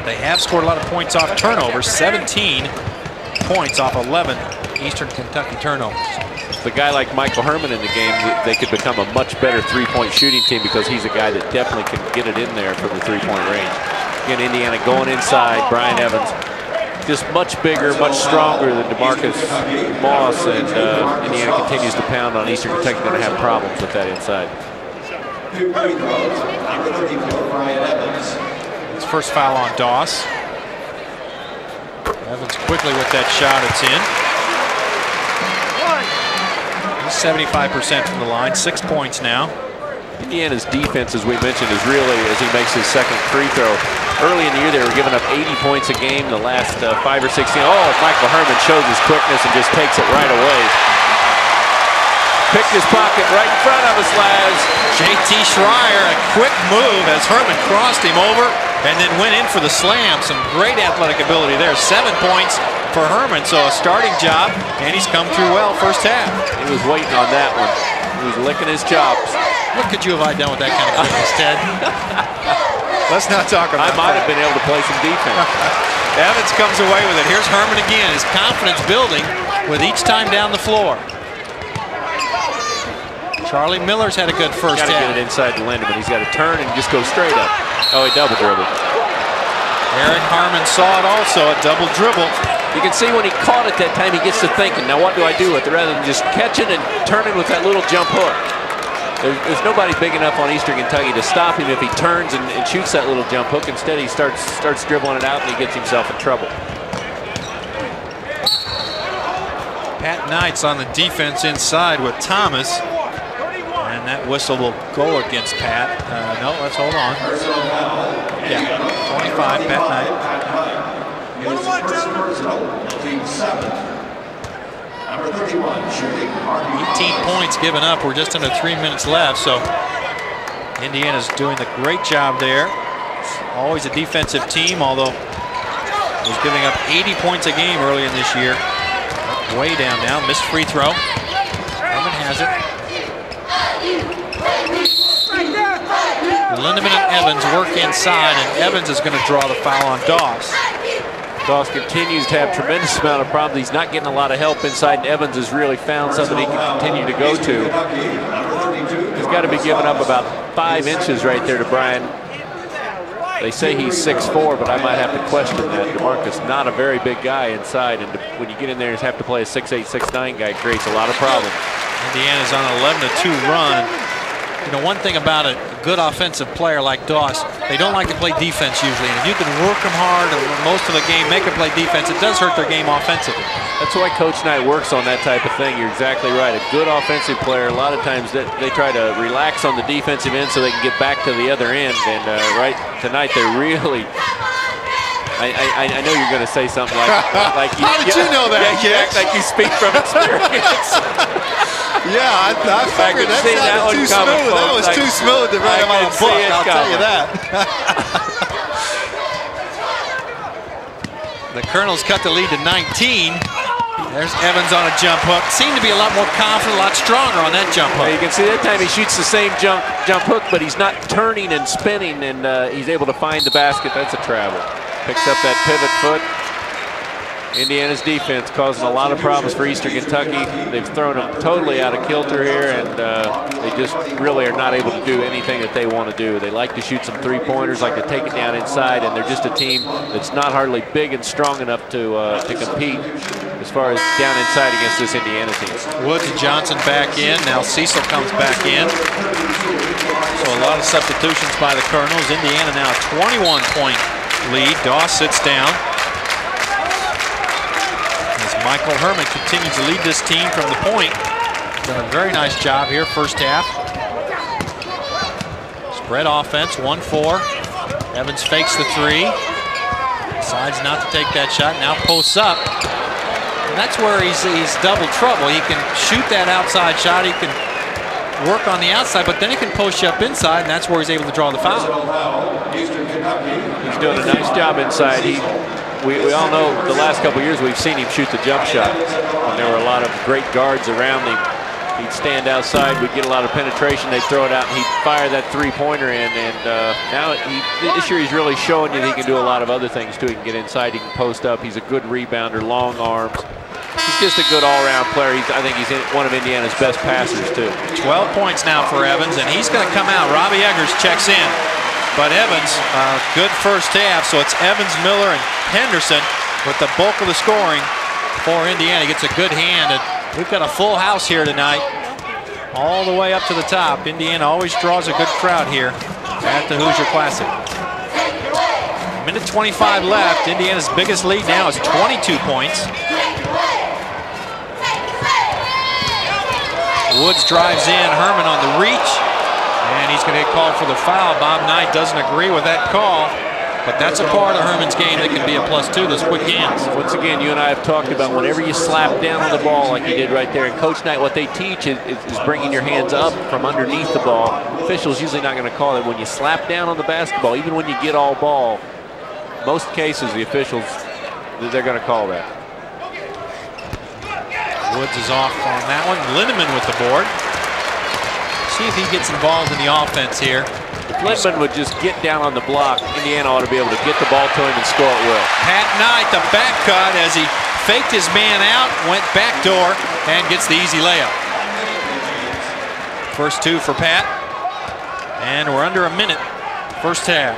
They have scored a lot of points off turnovers, 17 points off 11 Eastern Kentucky turnovers. With a guy like Michael Herman in the game, they could become a much better three-point shooting team because he's a guy that definitely can get it in there from the three-point range. Again, Indiana going inside. Brian Evans just much bigger, much stronger than DeMarcus Moss, and Indiana continues to pound on Eastern Kentucky. Going to have problems with that inside. His first foul on Doss. Evans quickly with that shot. It's in. He's 75% from the line. 6 points now. Indiana's defense, as we mentioned, is really, as he makes his second free throw. Early in the year, they were giving up 80 points a game. The last 5 or 6 games. Oh, Michael Herman shows his quickness and just takes it right away. Picked his pocket right in front of us, Laz. J.T. Schreier, a quick move as Herman crossed him over and then went in for the slam. Some great athletic ability there. 7 points for Herman, so a starting job, and he's come through well first half. He was waiting on that one. He was licking his chops. What could you have done with that kind of quickness, Ted? Let's not talk about that. I might have been able to play some defense. Evans comes away with it. Here's Herman again. His confidence building with each time down the floor. Charlie Miller's had a good first half. Got to get it inside to Lindemann. He's got to turn and just go straight up. Oh, he double dribbled. Eric Harmon saw it also, a double dribble. You can see when he caught it that time, he gets to thinking, now what do I do with it? Rather than just catching and turning with that little jump hook. There's nobody big enough on Eastern Kentucky to stop him if he turns and shoots that little jump hook. Instead, he starts dribbling it out and he gets himself in trouble. Pat Knight's on the defense inside with Thomas. And that whistle will go against Pat. No, let's hold on. Yeah, 25, Pat Knight. 18 points given up. We're just under 3 minutes left, so Indiana's doing a great job there. Always a defensive team, although was giving up 80 points a game early in this year. Way down now. Missed free throw. Herman has it. Lindemann and Evans work inside, and Evans is going to draw the foul on Doss. Doss continues to have a tremendous amount of problems. He's not getting a lot of help inside, and Evans has really found something he can continue to go to. He's got to be giving up about 5 inches right there to Brian. They say he's 6'4", but I might have to question that. DeMarcus, not a very big guy inside, and when you get in there and have to play a 6'8", 6'9" guy, it creates a lot of problems. Indiana's on an 11-2 run. You know, one thing about a good offensive player like Doss, they don't like to play defense usually. And if you can work them hard and most of the game, make them play defense, it does hurt their game offensively. That's why Coach Knight works on that type of thing. You're exactly right. A good offensive player, a lot of times they try to relax on the defensive end so they can get back to the other end. And right tonight, they're really... I know you're going to say something like you, how did you know that? Yeah, you act like you speak from experience. Yeah, I figured that sounded too smooth. That was too smooth to write him on a book, I'll tell you that. The Colonels cut the lead to 19. There's Evans on a jump hook. Seemed to be a lot more confident, a lot stronger on that jump hook. You can see that time he shoots the same jump hook, but he's not turning and spinning, and he's able to find the basket. That's a travel. Picks up that pivot foot. Indiana's defense causing a lot of problems for Eastern Kentucky. They've thrown them totally out of kilter here, and they just really are not able to do anything that they want to do. They like to shoot some three-pointers, like to take it down inside, and they're just a team that's not hardly big and strong enough to compete as far as down inside against this Indiana team. Woods and Johnson back in. Now Cecil comes back in. So a lot of substitutions by the Colonels. Indiana now a 21-point lead. Doss sits down. Michael Herman continues to lead this team from the point. Done a very nice job here first half. Spread offense, 1-4. Evans fakes the three. Decides not to take that shot, now posts up. And that's where he's double trouble. He can shoot that outside shot, he can work on the outside, but then he can post you up inside, and that's where he's able to draw the foul. He's doing a nice job inside. We all know the last couple of years we've seen him shoot the jump shot. When there were a lot of great guards around him, he'd stand outside, we'd get a lot of penetration, they'd throw it out, and he'd fire that three-pointer in. And now this year he's really showing you that he can do a lot of other things too. He can get inside, he can post up, he's a good rebounder, long arms. He's just a good all-around player. I think he's one of Indiana's best passers too. 12 points now for Evans, and he's going to come out. Robbie Eggers checks in. But Evans, good first half, so it's Evans, Miller, and Henderson with the bulk of the scoring for Indiana. Gets a good hand, and we've got a full house here tonight, all the way up to the top. Indiana always draws a good crowd here at the Hoosier Classic. Minute 25 left. Indiana's biggest lead now is 22 points. Woods drives in, Herman on the reach. And he's going to get called for the foul. Bob Knight doesn't agree with that call, but that's a part of Herman's game that can be a +2, those quick hands. Once again, you and I have talked about whenever you slap down on the ball like you did right there, and Coach Knight, what they teach is bringing your hands up from underneath the ball. Officials usually not going to call it. When you slap down on the basketball, even when you get all ball, most cases the officials, they're going to call that. Woods is off on that one. Lindemann with the board. See if he gets involved in the offense here. If Lindemann would just get down on the block, Indiana ought to be able to get the ball to him and score at will. Pat Knight, the back cut as he faked his man out, went back door, and gets the easy layup. First two for Pat. And we're under a minute, first half.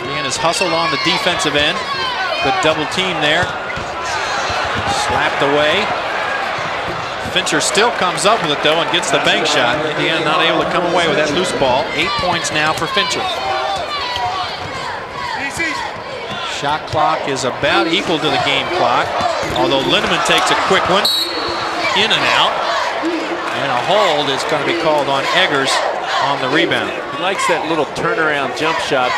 Indiana's hustled on the defensive end. Good double team there. Slapped away. Fincher still comes up with it though and gets the bank shot. Indiana not able to come away with that loose ball. 8 points now for Fincher. Shot clock is about equal to the game clock, although Lindemann takes a quick one. In and out. And a hold is going to be called on Eggers on the rebound. He likes that little turnaround jump shot.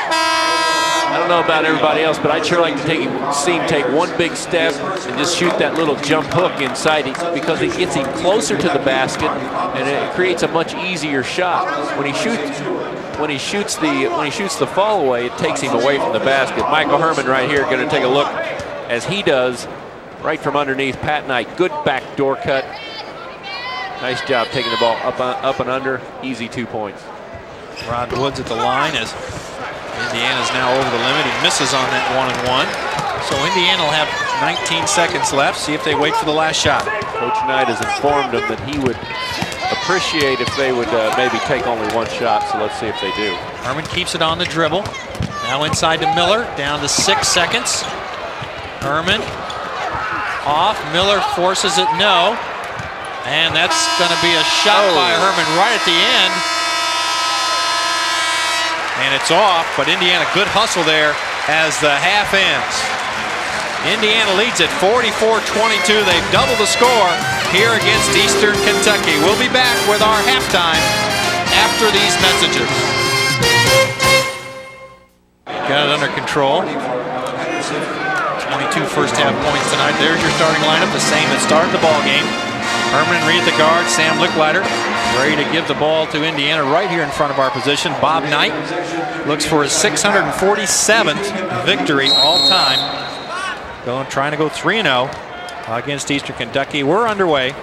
I don't know about everybody else, but I'd sure like to see him take one big step and just shoot that little jump hook inside because it gets him closer to the basket and it creates a much easier shot. When he shoots the fall away, it takes him away from the basket. Michael Herman right here going to take a look as he does right from underneath Pat Knight. Good backdoor cut. Nice job taking the ball up and under. Easy 2 points. Rod Woods at the line as Indiana's now over the limit. He misses on that 1-and-1. So Indiana will have 19 seconds left. See if they wait for the last shot. Coach Knight has informed them that he would appreciate if they would maybe take only one shot. So let's see if they do. Herman keeps it on the dribble. Now inside to Miller. Down to 6 seconds. Herman off. Miller forces it no. And that's going to be a shot by Herman right at the end. And it's off, but Indiana, good hustle there as the half ends. Indiana leads at 44-22. They've doubled the score here against Eastern Kentucky. We'll be back with our halftime after these messages. Got it under control. 22 first half points tonight. There's your starting lineup, the same that started the ball game. Herman Reed, the guard, Sam Licklider, Ready to give the ball to Indiana right here in front of our position. Bob Knight looks for his 647th victory all time. Trying to go 3-0 against Eastern Kentucky. We're underway.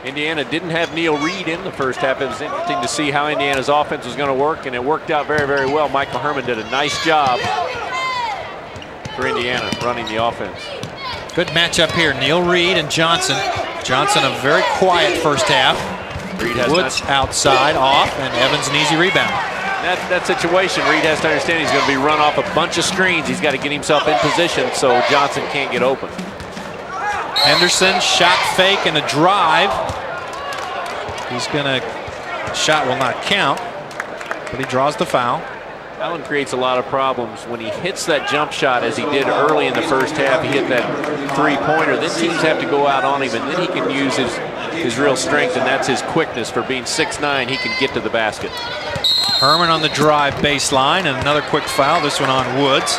Indiana didn't have Neil Reed in the first half. It was interesting to see how Indiana's offense was going to work, and it worked out very, very well. Michael Herman did a nice job for Indiana running the offense. Good matchup here. Neil Reed and Johnson. Johnson a very quiet first half. Reed has Woods outside, off, and Evans an easy rebound. That situation, Reed has to understand he's going to be run off a bunch of screens. He's got to get himself in position so Johnson can't get open. Henderson, shot fake and a drive. He's gonna, shot will not count, but he draws the foul. Allen creates a lot of problems when he hits that jump shot as he did early in the first half. He hit that three-pointer. Then teams have to go out on him, and then he can use his real strength, and that's his quickness. For being 6'9", he can get to the basket. Herman on the drive baseline, and another quick foul, this one on Woods.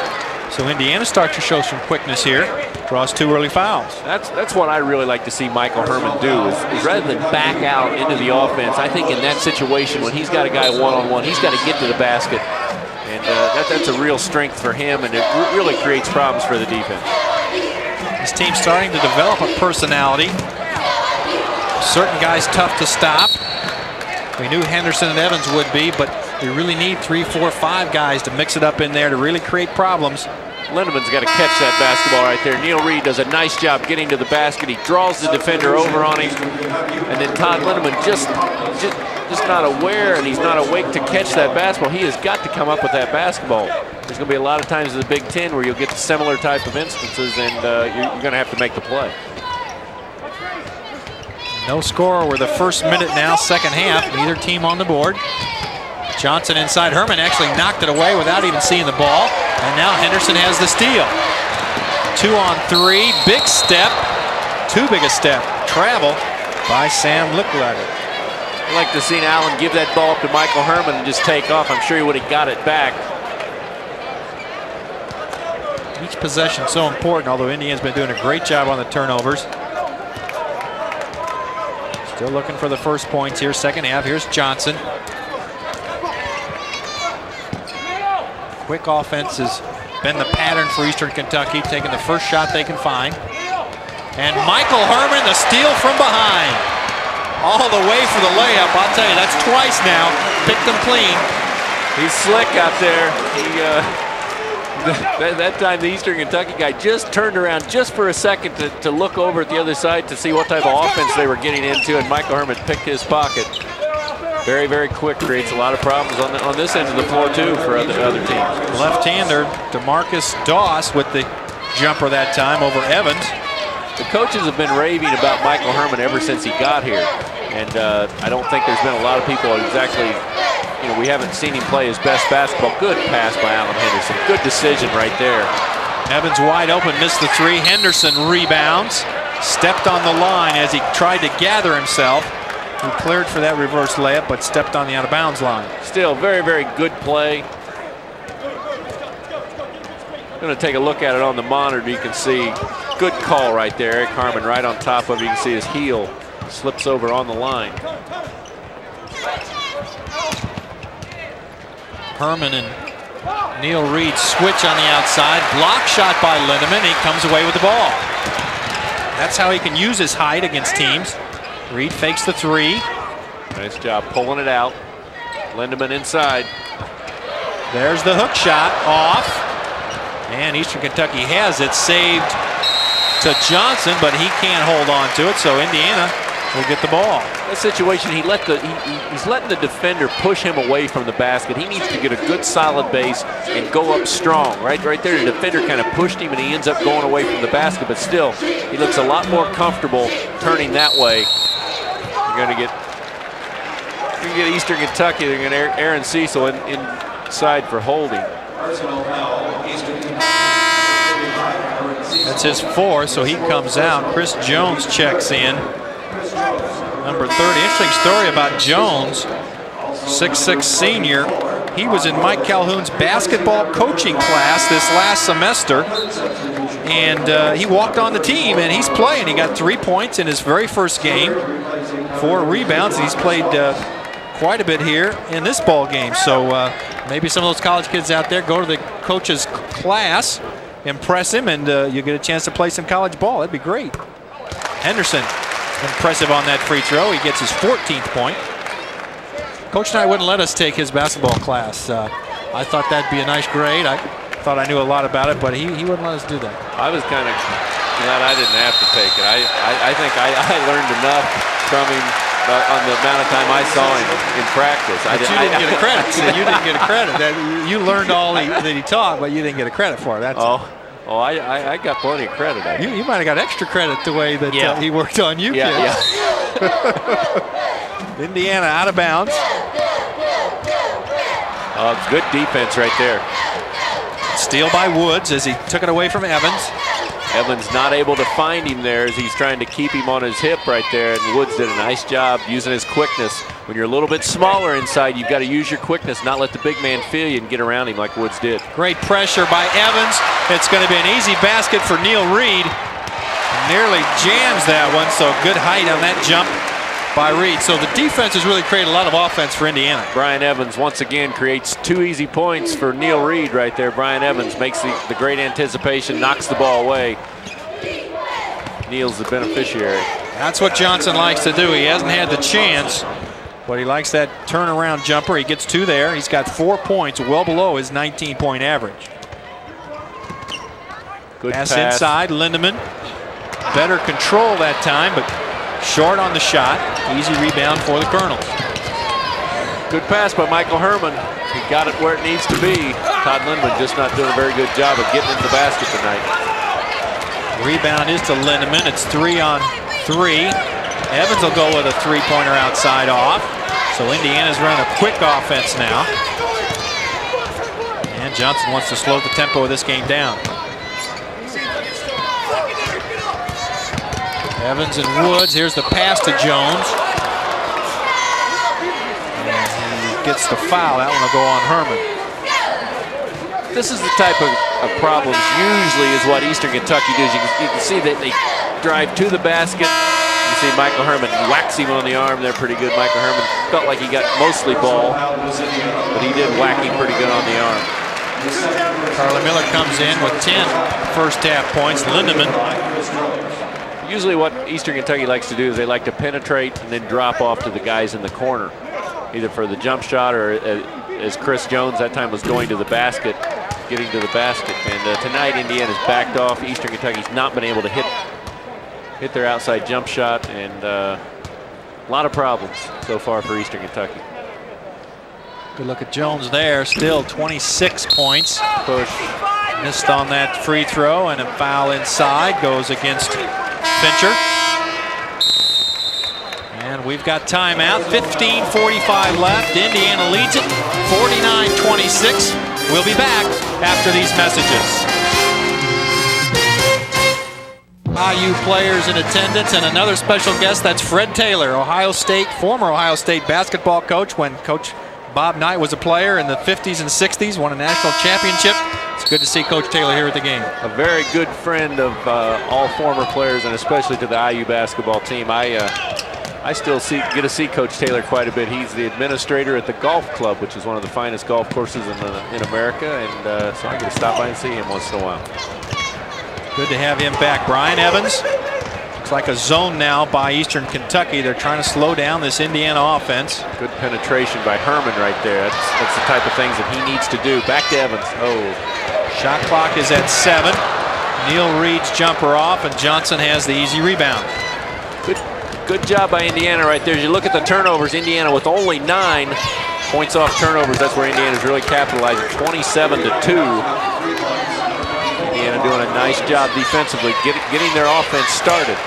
So Indiana starts to show some quickness here. Draws 2 early fouls. That's what I really like to see Michael Herman do is rather than back out into the offense, I think in that situation when he's got a guy one-on-one, he's got to get to the basket. And that's a real strength for him, and it really creates problems for the defense. This team's starting to develop a personality. Certain guys tough to stop. We knew Henderson and Evans would be, but we really need 3, 4, 5 guys to mix it up in there to really create problems. Lindeman's got to catch that basketball right there. Neil Reed does a nice job getting to the basket. He draws the defender over on him, and then Todd Lindeman just not aware, and he's not awake to catch that basketball. He has got to come up with that basketball. There's going to be a lot of times in the Big Ten where you'll get similar type of instances, and you're going to have to make the play. No score over the first minute now, second half. Neither team on the board. Johnson inside. Herman actually knocked it away without even seeing the ball. And now Henderson has the steal. 2 on 3. Big step. Too big a step. Travel by Sam Licklider. I'd like to see Allen give that ball up to Michael Herman and just take off. I'm sure he would have got it back. Each possession so important, although Indiana's been doing a great job on the turnovers. Still looking for the first points here. Second half. Here's Johnson. Quick offense has been the pattern for Eastern Kentucky, taking the first shot they can find. And Michael Herman, the steal from behind. All the way for the layup. I'll tell you, that's twice now. Picked them clean. He's slick out there. That time the Eastern Kentucky guy just turned around just for a second to look over at the other side to see what type of offense they were getting into, and Michael Herman picked his pocket. Very, very quick, creates a lot of problems on this end of the floor, too, for other teams. Left-hander, DeMarcus Doss with the jumper that time over Evans. The coaches have been raving about Michael Herman ever since he got here. And I don't think there's been a lot of people exactly, we haven't seen him play his best basketball. Good pass by Allen Henderson. Good decision right there. Evans wide open, missed the 3. Henderson rebounds. Stepped on the line as he tried to gather himself. He cleared for that reverse layup, but stepped on the out-of-bounds line. Still, very, very good play. Going to take a look at it on the monitor. You can see good call right there. Eric Harmon right on top of it. You can see his heel slips over on the line. Herman and Neil Reed switch on the outside. Block shot by Lindeman. He comes away with the ball. That's how he can use his height against teams. Reed fakes the 3. Nice job pulling it out. Lindeman inside. There's the hook shot off. And Eastern Kentucky has it, saved to Johnson, but he can't hold on to it, so Indiana will get the ball. That situation, he's letting the defender push him away from the basket. He needs to get a good solid base and go up strong. Right there, the defender kind of pushed him, and he ends up going away from the basket, but still, he looks a lot more comfortable turning that way. You're going to get Eastern Kentucky. They're going to Aaron Cecil inside for holding. That's his 4th, so he comes out. Chris Jones checks in. Number 30. Interesting story about Jones, 6'6" senior. He was in Mike Calhoun's basketball coaching class this last semester. and he walked on the team, and he's playing. He got 3 points in his very first game, 4 rebounds. He's played quite a bit here in this ball game. So maybe some of those college kids out there go to the coach's class, impress him, and you get a chance to play some college ball. That'd be great. Henderson, impressive on that free throw. He gets his 14th point. Coach Knight wouldn't let us take his basketball class. I thought that'd be a nice grade. I thought I knew a lot about it, but he wouldn't let us do that. I was kind of glad I didn't have to take it. I think I learned enough from him on the amount of time I saw him in practice. You didn't get a credit. See, you didn't get a credit. You learned all that he taught, but you didn't get a credit for it. That's I got plenty of credit. You might have got extra credit the way that he worked on you. Yeah. Indiana out of bounds. Good defense right there. Steal by Woods as he took it away from Evans. Evans not able to find him there as he's trying to keep him on his hip right there, and Woods did a nice job using his quickness. When you're a little bit smaller inside, you've got to use your quickness, not let the big man feel you and get around him like Woods did. Great pressure by Evans. It's going to be an easy basket for Neil Reed. Nearly jams that one, so good height on that jump by Reed. So the defense has really created a lot of offense for Indiana. Brian Evans once again creates 2 easy points for Neil Reed right there. Brian Evans makes the great anticipation, knocks the ball away. Neil's the beneficiary. That's what Johnson likes to do. He hasn't had the chance, but he likes that turnaround jumper. He gets 2 there. He's got 4 points, well below his 19-point average. Good pass inside, Lindemann. Better control that time, but short on the shot. Easy rebound for the Colonels. Good pass by Michael Herman. He got it where it needs to be. Todd Lindemann just not doing a very good job of getting into the basket tonight. Rebound is to Lindemann. It's 3 on 3. Evans will go with a 3-pointer outside off. So Indiana's running a quick offense now. And Johnson wants to slow the tempo of this game down. Evans and Woods. Here's the pass to Jones. And he gets the foul. That one will go on Herman. This is the type of problems usually is what Eastern Kentucky does. You can see that they drive to the basket. You see Michael Herman whacks him on the arm there pretty good. Michael Herman felt like he got mostly ball, but he did whack him pretty good on the arm. Carly Miller comes in with 10 first-half points. Lindemann. Usually what Eastern Kentucky likes to do is they like to penetrate and then drop off to the guys in the corner, either for the jump shot or as Chris Jones that time was going to the basket, getting to the basket. And tonight Indiana's backed off. Eastern Kentucky's not been able to hit their outside jump shot, and a lot of problems so far for Eastern Kentucky. Good look at Jones there. Still 26 points. Push. Missed on that free throw, and a foul inside goes against Fincher. And we've got timeout. 15:45 left. Indiana leads it 49-26. We'll be back after these messages. IU players in attendance and another special guest. That's Fred Taylor, former Ohio State basketball coach when Coach Bob Knight was a player in the 50s and 60s, won a national championship. It's good to see Coach Taylor here at the game. A very good friend of all former players, and especially to the IU basketball team. I still get to see Coach Taylor quite a bit. He's the administrator at the golf club, which is one of the finest golf courses in America, and so I get to stop by and see him once in a while. Good to have him back. Brian Evans. Looks like a zone now by Eastern Kentucky. They're trying to slow down this Indiana offense. Good penetration by Herman right there. That's the type of things that he needs to do. Back to Evans. Oh. Shot clock is at 7. Neil Reed's jumper off, and Johnson has the easy rebound. Good job by Indiana right there. As you look at the turnovers, Indiana with only 9 points off turnovers. That's where Indiana's really capitalizing. 27-2. Indiana doing a nice job defensively, getting their offense started.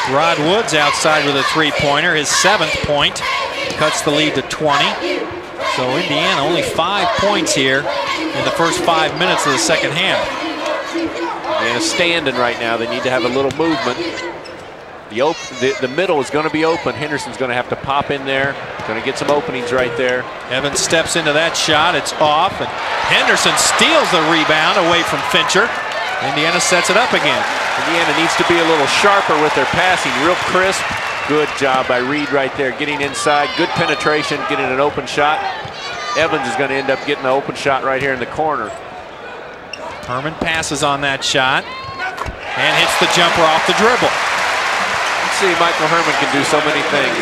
Rod Woods outside with a 3-pointer, his 7th point. Cuts the lead to 20. So Indiana only 5 points here in the first 5 minutes of the second half. Indiana's standing right now. They need to have a little movement. The middle is going to be open. Henderson's going to have to pop in there. Going to get some openings right there. Evans steps into that shot. It's off, and Henderson steals the rebound away from Fincher. Indiana sets it up again. Indiana needs to be a little sharper with their passing, real crisp. Good job by Reed right there, getting inside. Good penetration, getting an open shot. Evans is going to end up getting an open shot right here in the corner. Herman passes on that shot and hits the jumper off the dribble. See, Michael Herman can do so many things.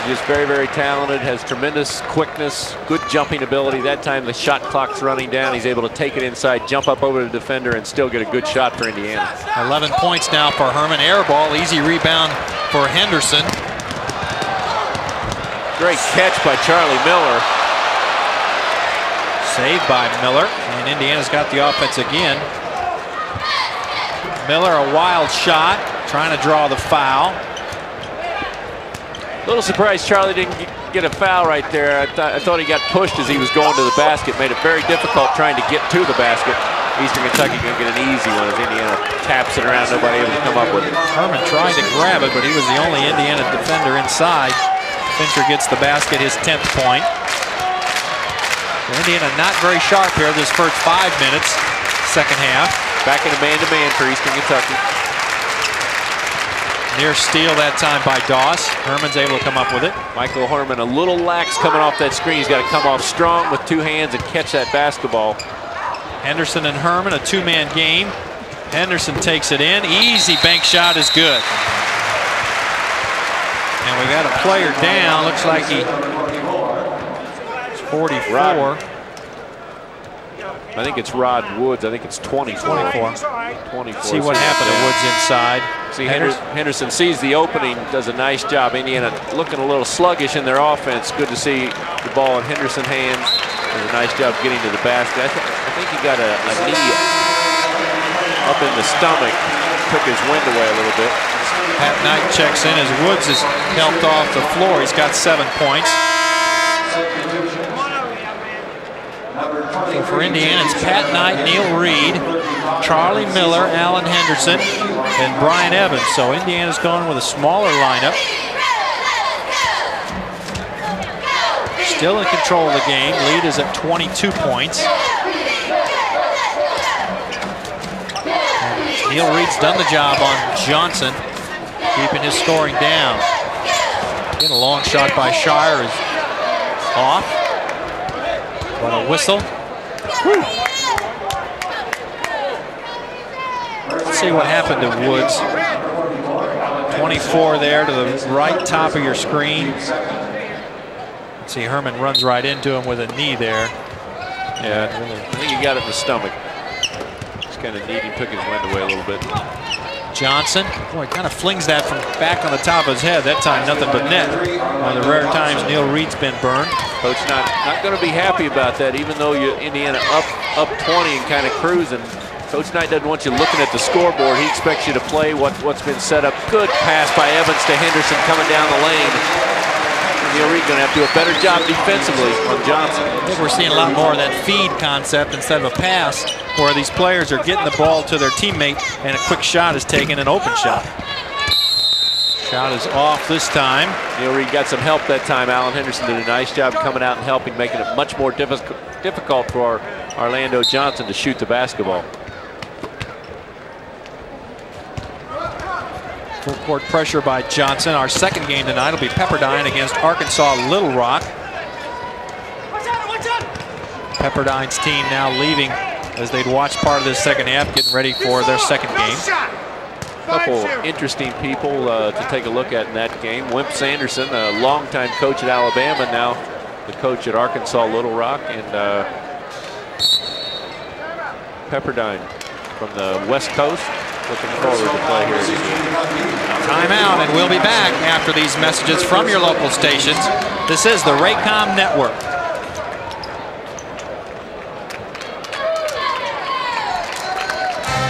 He's just very, very talented, has tremendous quickness, good jumping ability. That time the shot clock's running down. He's able to take it inside, jump up over the defender, and still get a good shot for Indiana. 11 points now for Herman. Air ball, easy rebound for Henderson. Great catch by Charlie Miller. Saved by Miller, and Indiana's got the offense again. Miller, a wild shot, trying to draw the foul. A little surprised Charlie didn't get a foul right there. I thought he got pushed as he was going to the basket. Made it very difficult trying to get to the basket. Eastern Kentucky going to get an easy one as Indiana taps it around. Nobody able to come up with it. Herman tried to grab it, but he was the only Indiana defender inside. Fincher gets the basket, his 10th point. Indiana not very sharp here this first 5 minutes, second half. Back in a man-to-man for Eastern Kentucky. Near steal that time by Doss. Herman's able to come up with it. Michael Herman a little lax coming off that screen. He's got to come off strong with 2 hands and catch that basketball. Henderson and Herman, a 2-man game. Henderson takes it in. Easy bank shot is good. And we got a player down. Looks like he's 44. I think it's Rod Woods. I think it's 24. 24. See what happened to Woods inside. See, Henderson sees the opening, does a nice job. Indiana looking a little sluggish in their offense. Good to see the ball in Henderson's hands. Does a nice job getting to the basket. I think he got a knee up in the stomach. Took his wind away a little bit. Pat Knight checks in as Woods is helped off the floor. He's got 7 points. So for Indiana, it's Pat Knight, Neil Reed, Charlie Miller, Alan Henderson, and Brian Evans. So Indiana's going with a smaller lineup. Still in control of the game. Lead is at 22 points. And Neil Reed's done the job on Johnson, keeping his scoring down. Again, a long shot by Shire is off. But a whistle. Whew. Let's see what happened to Woods. 24 there to the right top of your screen. Let's see, Herman runs right into him with a knee there. Yeah, I think he got it in the stomach. Just kind of neat. He took his wind away a little bit. Johnson, boy, kind of flings that from back on the top of his head. That time, nothing but net. One of the rare times Neil Reed's been burned. Coach not going to be happy about that, even though you Indiana up 20 and kind of cruising. Coach Knight doesn't want you looking at the scoreboard. He expects you to play what's been set up. Good pass by Evans to Henderson coming down the lane. Neil Reed going to have to do a better job defensively on Johnson. I think we're seeing a lot more of that feed concept instead of a pass, where these players are getting the ball to their teammate and a quick shot is taken, an open shot. Shot is off this time. Neil Reed got some help that time. Alan Henderson did a nice job coming out and helping, making it much more difficult for Orlando Johnson to shoot the basketball. Full court pressure by Johnson. Our second game tonight will be Pepperdine against Arkansas Little Rock. Pepperdine's team now leaving as they'd watched part of this second half, getting ready for their second game. A couple interesting people to take a look at in that game. Wimp Sanderson, a longtime coach at Alabama, now the coach at Arkansas Little Rock, and Pepperdine from the West Coast. Looking forward to play here. Timeout, and we'll be back after these messages from your local stations. This is the Raycom Network.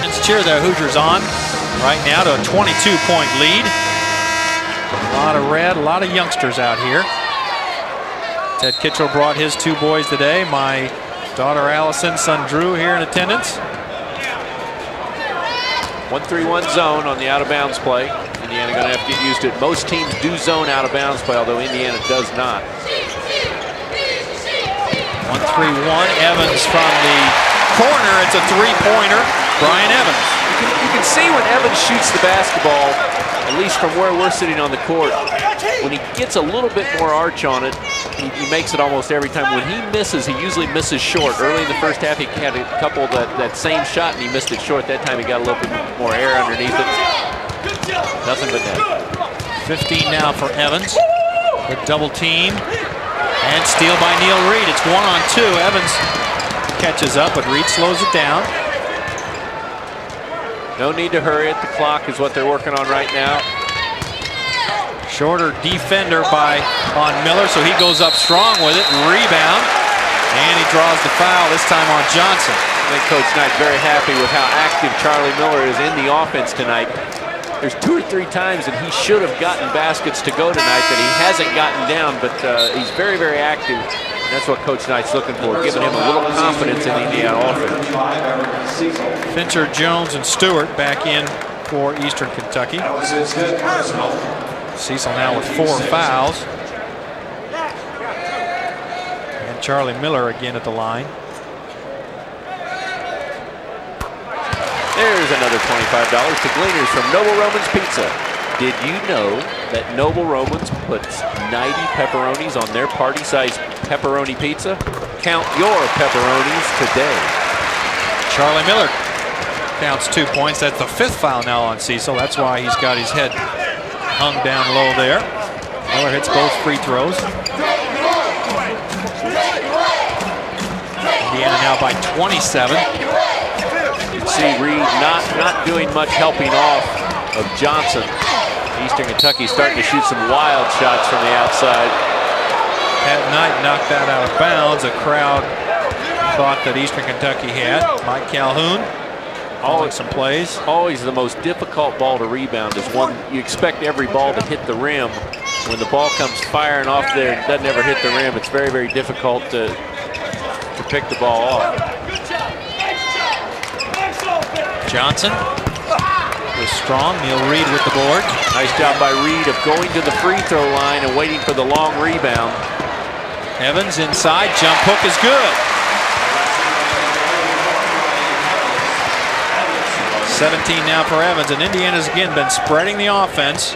Let's cheer the Hoosiers on right now to a 22-point lead. A lot of red, a lot of youngsters out here. Ted Kitchell brought his 2 boys today. My daughter Allison, son Drew here in attendance. 1-3-1 zone on the out-of-bounds play. Indiana going to have to get used to it. Most teams do zone out-of-bounds play, although Indiana does not. 1-3-1. Evans from the corner. It's a 3-pointer. Brian Evans. You can see when Evans shoots the basketball, at least from where we're sitting on the court, when he gets a little bit more arch on it, he makes it almost every time. When he misses, he usually misses short. Early in the first half, he had a couple that same shot, and he missed it short. That time, he got a little bit more air underneath it. Nothing but net. 15 now for Evans. Good double team. And steal by Neil Reed. It's 1-on-2. Evans catches up, but Reed slows it down. No need to hurry it. The clock is what they're working on right now. Shorter defender on Miller, so he goes up strong with it. Rebound. And he draws the foul, this time on Johnson. I think Coach Knight's very happy with how active Charlie Miller is in the offense tonight. There's 2 or 3 times that he should have gotten baskets to go tonight that he hasn't gotten down, but he's very, very active. And that's what Coach Knight's looking for, giving him a little confidence in the Indiana offense. Fincher, Jones, and Stewart back in for Eastern Kentucky. Cecil now with 4 fouls. And Charlie Miller again at the line. There's another $25 to Gleaners from Noble Romans Pizza. Did you know that Noble Romans puts 90 pepperonis on their party-sized pepperoni pizza? Count your pepperonis today. Charlie Miller counts 2 points. That's the 5th foul now on Cecil. That's why he's got his head hung down low there. Miller hits both free throws. Indiana now by 27. See Reed not doing much helping off of Johnson. Eastern Kentucky starting to shoot some wild shots from the outside. Pat Knight knocked that out of bounds. A crowd thought that Eastern Kentucky had. Mike Calhoun calling some plays. Always the most difficult ball to rebound is one you expect every ball to hit the rim. When the ball comes firing off there and doesn't ever hit the rim, it's very, very difficult to pick the ball off. Johnson is strong. Neil Reed with the board. Nice job by Reed of going to the free throw line and waiting for the long rebound. Evans inside. Jump hook is good. 17 now for Evans. And Indiana's again been spreading the offense,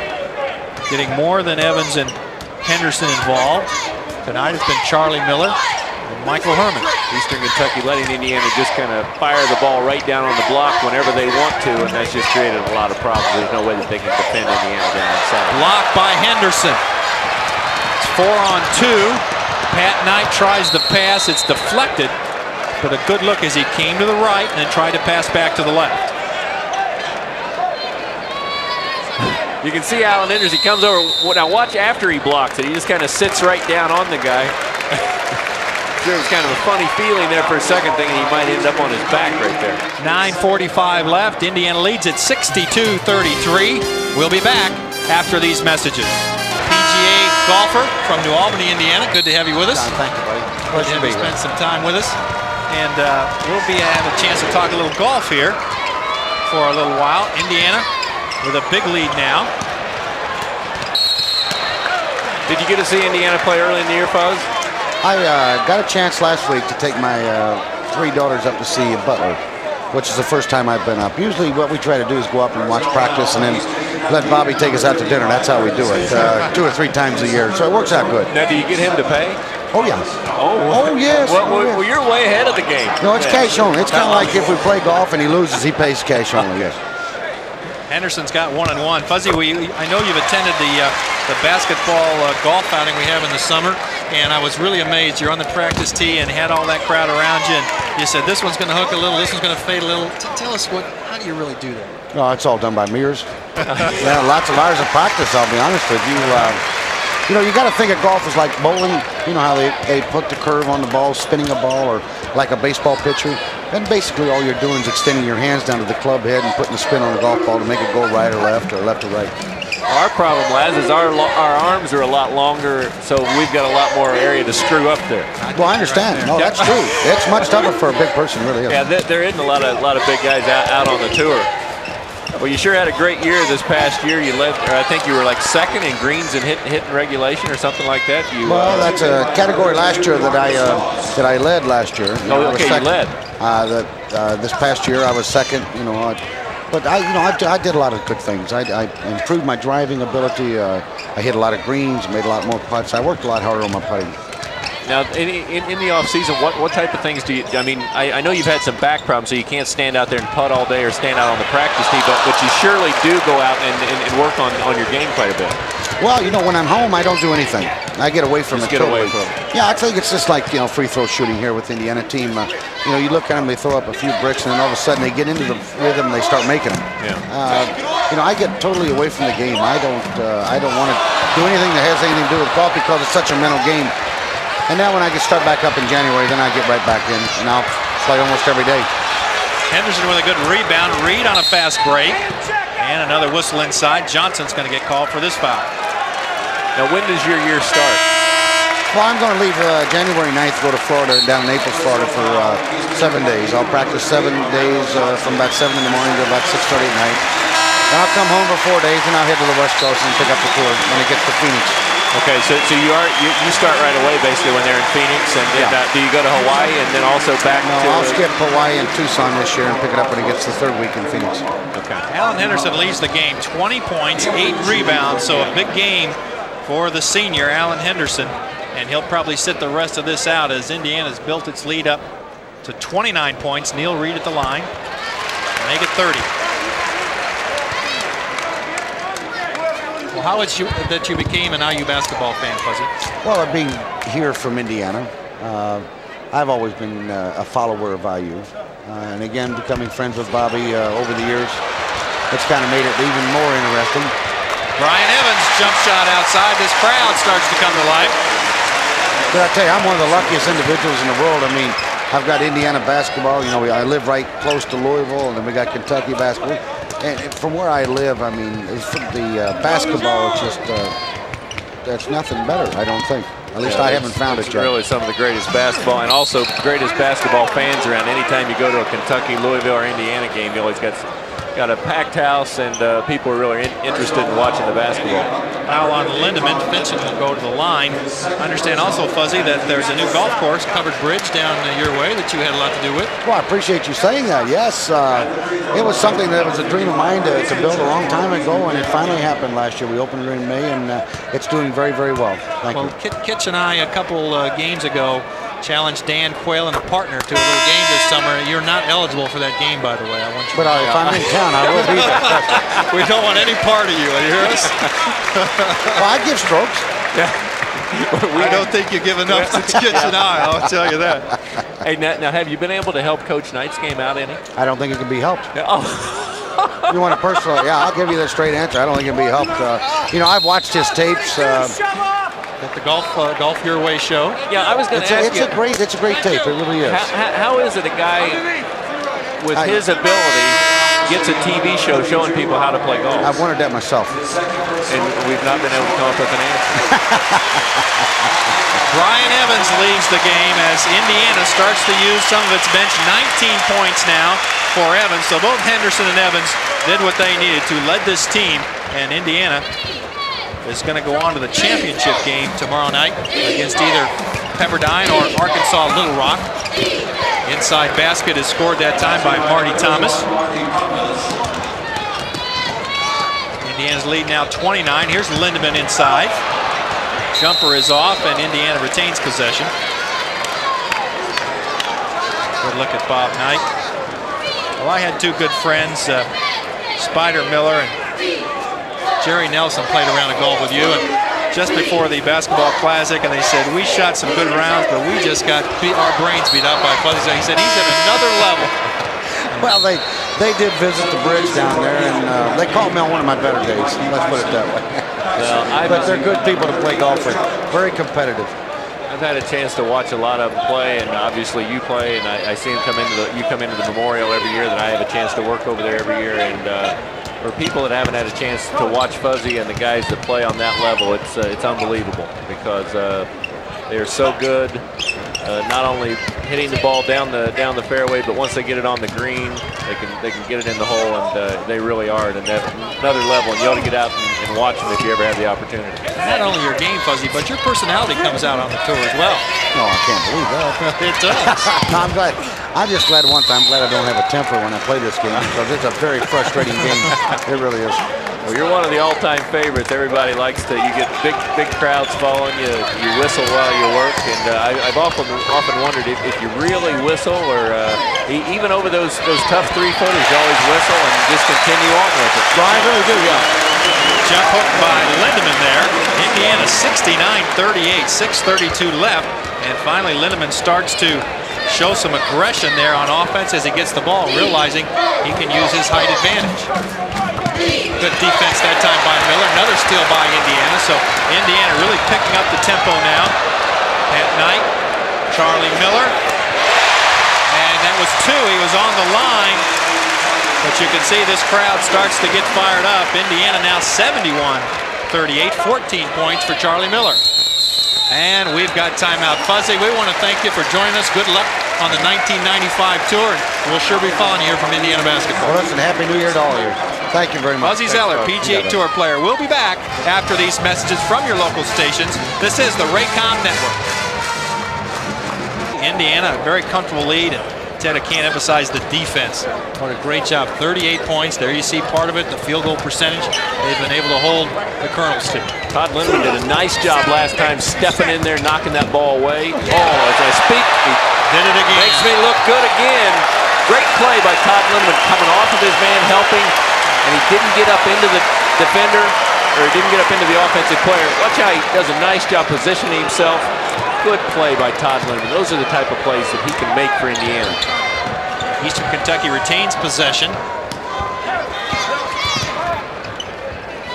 getting more than Evans and Henderson involved. Tonight it's been Charlie Miller and Michael Herman. Eastern Kentucky letting Indiana just kind of fire the ball right down on the block whenever they want to, and that's just created a lot of problems. There's no way that they can defend Indiana down inside. Blocked by Henderson. It's 4-on-2. Pat Knight tries the pass. It's deflected, but a good look as he came to the right and then tried to pass back to the left. You can see Alan Enders, he comes over. Now watch after he blocks it. He just kind of sits right down on the guy. There was kind of a funny feeling there for a second, thinking he might end up on his back right there. 9:45 left. Indiana leads at 62-33. We'll be back after these messages. PGA golfer from New Albany, Indiana. Good to have you with us. Thank you, buddy. Pleasure to spend some time with us. And we'll have a chance to talk a little golf here for a little while. Indiana with a big lead now. Did you get to see Indiana play early in the year, Fuzz? I got a chance last week to take my 3 daughters up to see Butler, which is the first time I've been up. Usually what we try to do is go up and watch practice and then let Bobby take us out to dinner. That's how we do it, 2 or 3 times a year. So it works out good. Now, do you get him to pay? Oh, yeah. Oh yes. Well, you're way ahead of the game. No, it's cash only. It's kind of like if we play golf and he loses, he pays cash only, yes. Henderson's got 1-on-1. Fuzzy, I know you've attended the basketball golf outing we have in the summer, and I was really amazed. You're on the practice tee and had all that crowd around you, and you said this one's going to hook a little, this one's going to fade a little. Tell us how do you really do that? No, it's all done by mirrors. Yeah, lots of hours of practice, I'll be honest with you. You know, you got to think of golf as like bowling. You know how they put the curve on the ball, spinning a ball, or like a baseball pitcher. And basically all you're doing is extending your hands down to the club head and putting the spin on the golf ball to make it go right or left or right. Our problem, Laz, is our arms are a lot longer, so we've got a lot more area to screw up there. Well, I understand. No, that's true. It's much tougher for a big person, really is. Yeah, there isn't a lot of big guys out on the tour. Well, you sure had a great year this past year. You led, or I think you were like 2nd in greens and hitting regulation or something like that. Well, that's a category last year that I led last year. Oh, okay, you led. This past year I was second. But I did a lot of good things. I improved my driving ability. I hit a lot of greens, made a lot more putts. I worked a lot harder on my putting. Now, in the off season, what type of things do you? I mean, I know you've had some back problems, so you can't stand out there and putt all day or stand out on the practice tee, but you surely do go out and work on your game quite a bit. Well, when I'm home, I don't do anything. I get away from it. Get away from it. Yeah, I think it's just like free throw shooting here with the Indiana team. You look at them, they throw up a few bricks, and then all of a sudden they get into the rhythm and they start making them. Yeah. I get totally away from the game. I don't want to do anything that has anything to do with golf because it's such a mental game. And now when I get start back up in January, then I get right back in, and I'll play almost every day. Henderson with a good rebound. Reed on a fast break. And another whistle inside. Johnson's going to get called for this foul. Now, when does your year start? Well, I'm going to leave January 9th, go to Florida, down in Naples, Florida for 7 days. I'll practice 7 days from about 7 in the morning to about 6:30 at night. Then I'll come home for 4 days, and I'll head to the West Coast and pick up the tour when it gets to Phoenix. Okay, so you start right away basically when they're in Phoenix, and do you go to Hawaii and then also back to? No, I'll skip Hawaii and Tucson this year and pick it up when it gets to the 3rd week in Phoenix. Okay. Alan Henderson leads the game, 20 points, 8 rebounds, so a big game for the senior Alan Henderson, and he'll probably sit the rest of this out as Indiana's built its lead up to 29 points. Neil Reed at the line, make it 30. Well, how is that you became an IU basketball fan, Fuzzy? Well, being here from Indiana, I've always been a follower of IU. And again, becoming friends with Bobby over the years, it's kind of made it even more interesting. Brian Evans jump shot outside. This crowd starts to come to life. But I tell you, I'm one of the luckiest individuals in the world. I mean, I've got Indiana basketball. I live right close to Louisville, and then we got Kentucky basketball. And from where I live, I mean, the basketball is just, there's nothing better, I don't think. At least I haven't found it yet. Really some of the greatest basketball and also greatest basketball fans around. Anytime you go to a Kentucky, Louisville, or Indiana game, you always got a packed house, and people are really interested in watching the basketball. Foul on Lindemann. Vincent will go to the line. I understand also, Fuzzy, that there's a new golf course, covered bridge down your way that you had a lot to do with. Well, I appreciate you saying that. Yes, it was something that was a dream of mine to build a long time ago, and it finally happened last year. We opened it in May, and it's doing very, very well. Thank you. Kitch and I, a couple games ago, challenged Dan Quayle and a partner to a little game this summer. You're not eligible for that game, by the way. I want you. But if I'm in town, I will be there. We don't want any part of you. You hear us? Well, I give strokes. Yeah. I don't think you give enough to Kitch and I. I'll tell you that. Hey, now have you been able to help Coach Knight's game out any? I don't think it can be helped. Oh. You want a personal? Yeah, I'll give you the straight answer. I don't think it can be helped. I've watched his tapes. At the Golf Your Way show. Yeah, I was going to ask you. It's a great tape. It really is. How is it a guy with his ability gets a TV show showing people how to play golf? I've wondered that myself. And we've not been able to come up with an answer. Brian Evans leads the game as Indiana starts to use some of its bench. 19 points now for Evans. So both Henderson and Evans did what they needed to lead this team, and Indiana is going to go on to the championship game tomorrow night against either Pepperdine or Arkansas Little Rock. Inside basket is scored that time by Marty Thomas. Indiana's lead now 29. Here's Lindemann inside. Jumper is off, and Indiana retains possession. Good look at Bob Knight. Well, I had two good friends, Spider Miller and Jerry Nelson, played around a golf with you, and just before the basketball classic, and they said, we shot some good rounds, but we just got our brains beat up by Fuzzy. So he said, he's at another level. Well, they did visit the bridge down there, and they called me on one of my better days. Let's put it that way. Well, but they're good people to play golf with. Very competitive. I've had a chance to watch a lot of them play, and obviously you play, and I see them come into the Memorial every year. That I have a chance to work over there every year, and for people that haven't had a chance to watch Fuzzy and the guys that play on that level, it's unbelievable because they're so good. Not only hitting the ball down the fairway, but once they get it on the green, they can get it in the hole, and they really are at another level. And you ought to get out and watch them if you ever have the opportunity. Not only your game, Fuzzy, but your personality comes out on the tour as well. No, I can't believe that. It does. No, I'm glad. I'm just glad one time. I'm glad I don't have a temper when I play this game because it's a very frustrating game. It really is. Well, you're one of the all-time favorites. Everybody likes to. You get big crowds following you. You whistle while you work, and I've often wondered if you really whistle, or even over those tough three-footers, you always whistle and just continue on with it. Well, I really do, yeah. Jump hook by Lindemann there. Indiana 69-38, 6:32 left, and finally Lindemann starts to show some aggression there on offense as he gets the ball, realizing he can use his height advantage. Good defense that time by Miller. Another steal by Indiana. So Indiana really picking up the tempo now. At night, Charlie Miller. And that was two. He was on the line. But you can see this crowd starts to get fired up. Indiana now 71-38, 14 points for Charlie Miller. And we've got timeout. Fuzzy, we want to thank you for joining us. Good luck on the 1995 tour. We'll sure be following you here from Indiana basketball. Well, listen, Happy New Year to all of you. Thank you very much. Fuzzy Zeller, PGA Tour player. We'll be back after these messages from your local stations. This is the Raycom Network. Indiana, a very comfortable lead. Ted, I can't emphasize the defense. What a great job. 38 points. There you see part of it, the field goal percentage. They've been able to hold the Colonels to. Todd Lindemann did a nice job last time stepping in there, knocking that ball away. Oh, as I speak, he Did it again. makes me look good again. Great play by Todd Lindemann, coming off of his man, helping, and he didn't get up into the defender, or he didn't get up into the offensive player. Watch how he does a nice job positioning himself. Good play by Todd Lindemann. Those are the type of plays that he can make for Indiana. Eastern Kentucky retains possession.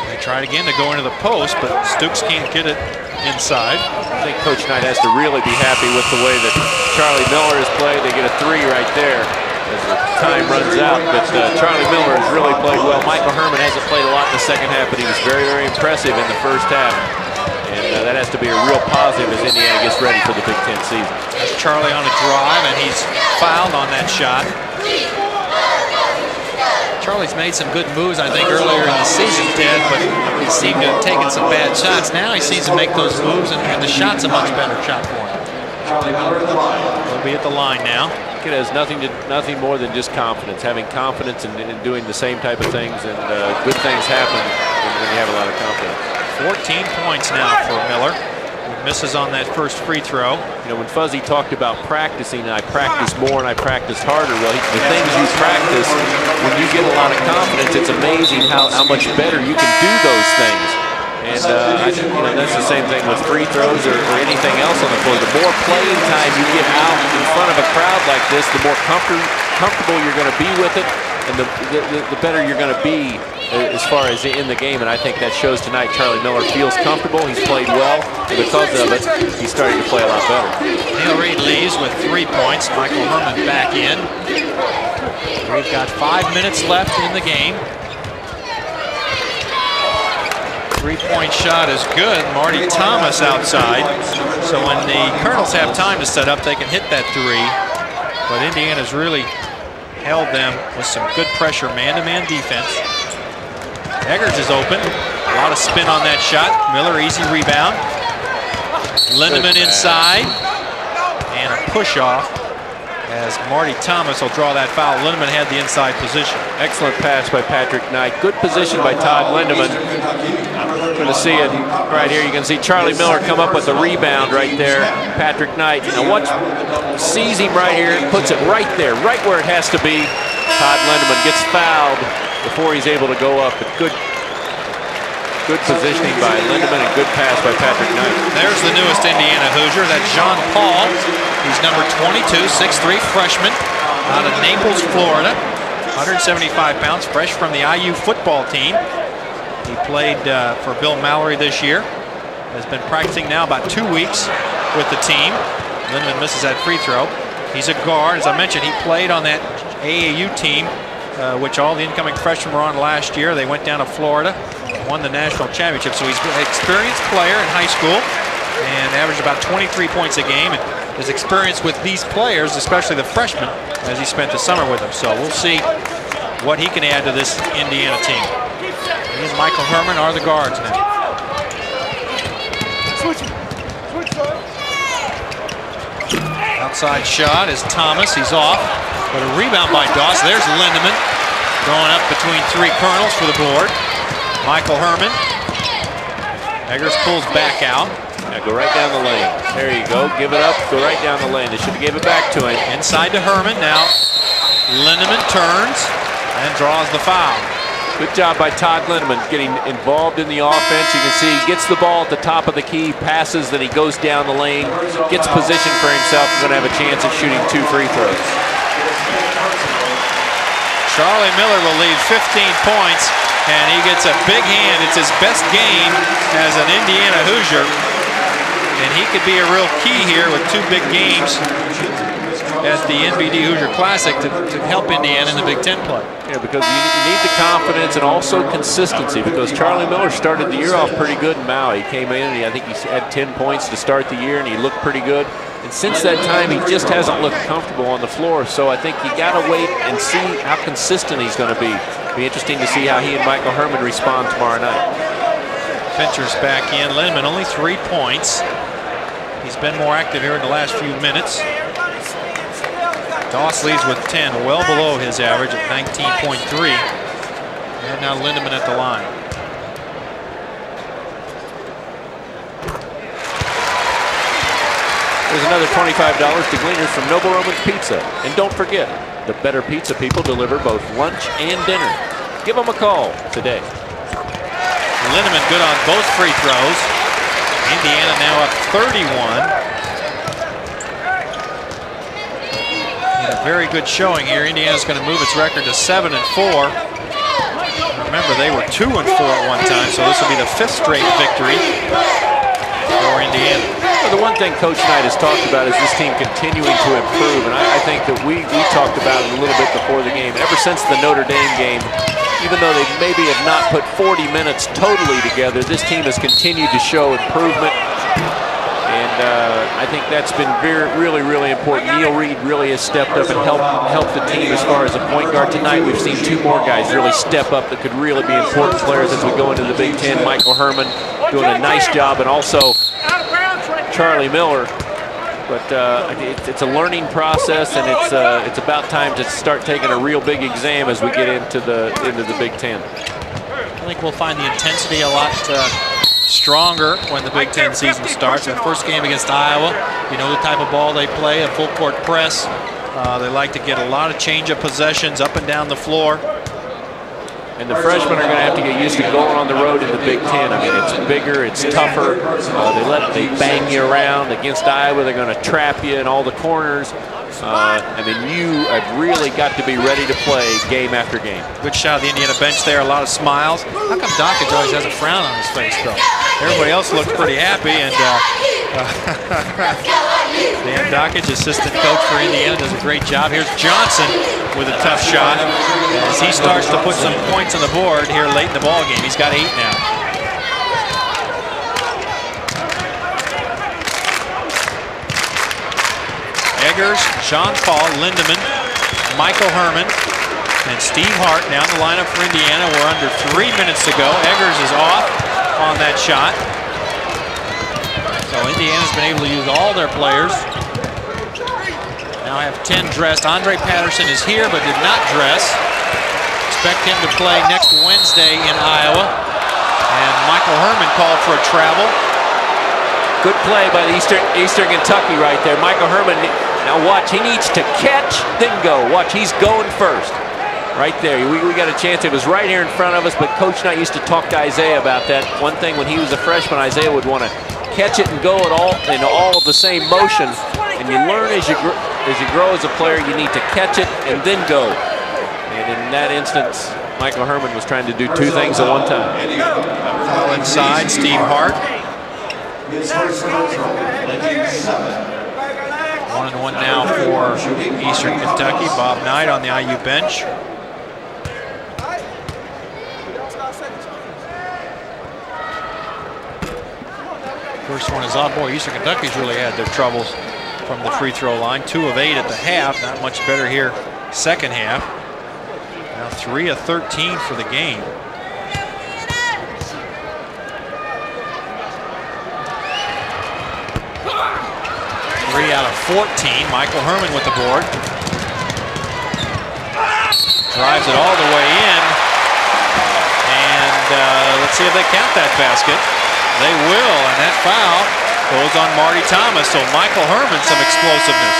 They tried again to go into the post, but Stooks can't get it inside. I think Coach Knight has to really be happy with the way that Charlie Miller has played. They get a three right there as the time runs out. But Charlie Miller has really played well. Michael Herman hasn't played a lot in the second half, but he was very, very impressive in the first half. And that has to be a real positive as Indiana gets ready for the Big Ten season. That's Charlie on a drive, and he's fouled on that shot. Charlie's made some good moves, I think, earlier in the season, Ted, but he seemed to have taken some bad shots. Now he seems to make those moves, and the shot's a much better shot for him. Charlie Miller will be at the line now. It has nothing more than just confidence. Having confidence in doing the same type of things, and good things happen when you have a lot of confidence. 14 points now for Miller. He misses on that first free throw. You know, when Fuzzy talked about practicing, I practice more and I practice harder. Well, the things you practice, when you get a lot of confidence, it's amazing how much better you can do those things. And that's the same thing with free throws or anything else on the floor. The more playing time you get out in front of a crowd like this, the more comfortable you're going to be with it, and the better you're going to be as far as in the game. And I think that shows tonight. Charlie Miller feels comfortable. He's played well, and because of it, he's starting to play a lot better. Neil Reed leads with 3 points. Michael Herman back in. We've got 5 minutes left in the game. Three-point shot is good. Marty Thomas outside. So when the Colonels have time to set up, they can hit that three. But Indiana's really held them with some good pressure, man-to-man defense. Eggers is open. A lot of spin on that shot. Miller, easy rebound. Lindemann inside. And a push-off as Marty Thomas will draw that foul. Lindemann had the inside position. Excellent pass by Patrick Knight. Good position by Todd Lindemann. Going to see it right here. You can see Charlie Miller come up with a rebound right there. Patrick Knight. Now watch, sees him right here, puts it right there, right where it has to be. Todd Lindemann gets fouled before he's able to go up. But good positioning by Lindemann and good pass by Patrick Knight. There's the newest Indiana Hoosier. That's John Paul. He's number 22, 6'3", freshman out of Naples, Florida. 175 pounds, fresh from the IU football team. He played for Bill Mallory this year. Has been practicing now about 2 weeks with the team. Lindemann misses that free throw. He's a guard. As I mentioned, he played on that AAU team, which all the incoming freshmen were on last year. They went down to Florida, won the national championship. So he's an experienced player in high school and averaged about 23 points a game. And his experience with these players, especially the freshmen, as he spent the summer with them. So we'll see what he can add to this Indiana team. He and Michael Herman are the guards now. Outside shot is Thomas. He's off. But a rebound by Doss. There's Lindemann going up between three Colonels for the board. Michael Herman. Eggers pulls back out. Now go right down the lane. There you go. Give it up. Go right down the lane. They should have gave it back to him. Inside to Herman. Now Lindemann turns and draws the foul. Good job by Todd Lindemann getting involved in the offense. You can see he gets the ball at the top of the key, passes, then he goes down the lane, gets position for himself. He's going to have a chance of shooting 2 free throws. Charlie Miller will lead 15 points, and he gets a big hand. It's his best game as an Indiana Hoosier, and he could be a real key here with 2 big games at the NBD Hoosier Classic to help Indiana in the Big Ten play. Yeah, because you need the confidence and also consistency, because Charlie Miller started the year off pretty good in Maui. He came in and I think he had 10 points to start the year and he looked pretty good. And since that time, he just hasn't looked comfortable on the floor. So I think you got to wait and see how consistent he's going to be. Be interesting to see how he and Michael Herman respond tomorrow night. Fincher's back in. Lindemann only 3 points. He's been more active here in the last few minutes. Doss leads with 10, well below his average at 19.3. And now Lindemann at the line. There's another $25 to Gleaners from Noble Roman's Pizza. And don't forget, the Better Pizza people deliver both lunch and dinner. Give them a call today. Lindemann good on both free throws. Indiana now up 31. A very good showing here. Indiana's going to move its record to 7-4. Remember, they were 2-4 at one time, so this will be the 5th straight victory for Indiana. Well, the one thing Coach Knight has talked about is this team continuing to improve, and I think that we talked about it a little bit before the game. Ever since the Notre Dame game, even though they maybe have not put 40 minutes totally together, this team has continued to show improvement. And I think that's been really, really important. Neil Reed really has stepped up and helped the team as far as a point guard tonight. We've seen 2 more guys really step up that could really be important players as we go into the Big Ten. Michael Herman doing a nice job, and also Charlie Miller. But it's a learning process, and it's about time to start taking a real big exam as we get into the Big Ten. I think we'll find the intensity a lot stronger when the Big Ten season starts. Their first game against Iowa, you know the type of ball they play, a full court press. They like to get a lot of change of possessions up and down the floor. And the freshmen are going to have to get used to going on the road in the Big Ten. I mean, it's bigger, it's tougher. They bang you around. Against Iowa, they're going to trap you in all the corners. And then you have really got to be ready to play game after game. Good shot of the Indiana bench there, a lot of smiles. How come Dockage always has a frown on his face, though? Everybody else looks pretty happy, and Dan Dockage, assistant coach for Indiana, does a great job. Here's Johnson with a tough shot as he starts to put some points on the board here late in the ball game. He's got 8 now. Eggers, Sean Paul, Lindemann, Michael Herman, and Steve Hart down the lineup for Indiana. We're under 3 minutes to go. Eggers is off on that shot. So Indiana's been able to use all their players. Now I have 10 dressed. Andre Patterson is here but did not dress. Expect him to play next Wednesday in Iowa. And Michael Herman called for a travel. Good play by the Eastern Kentucky right there. Michael Herman, now watch, he needs to catch, then go. Watch, he's going first. Right there, we got a chance. It was right here in front of us, but Coach Knight used to talk to Isaiah about that. One thing, when he was a freshman, Isaiah would want to catch it and go in all of the same motion. And you learn as you grow as a player, you need to catch it and then go. And in that instance, Michael Herman was trying to do 2 things at one time. Foul inside, Steve Hart. 1-1 now for Eastern Kentucky. Bob Knight on the IU bench. First one is off. Boy, Eastern Kentucky's really had their troubles from the free throw line. 2 of 8 at the half. Not much better here second half. Now 3 of 13 for the game. 3 out of 14. Michael Herman with the board. Drives it all the way in. And let's see if they count that basket. They will, and that foul goes on Marty Thomas. So Michael Herman, some explosiveness.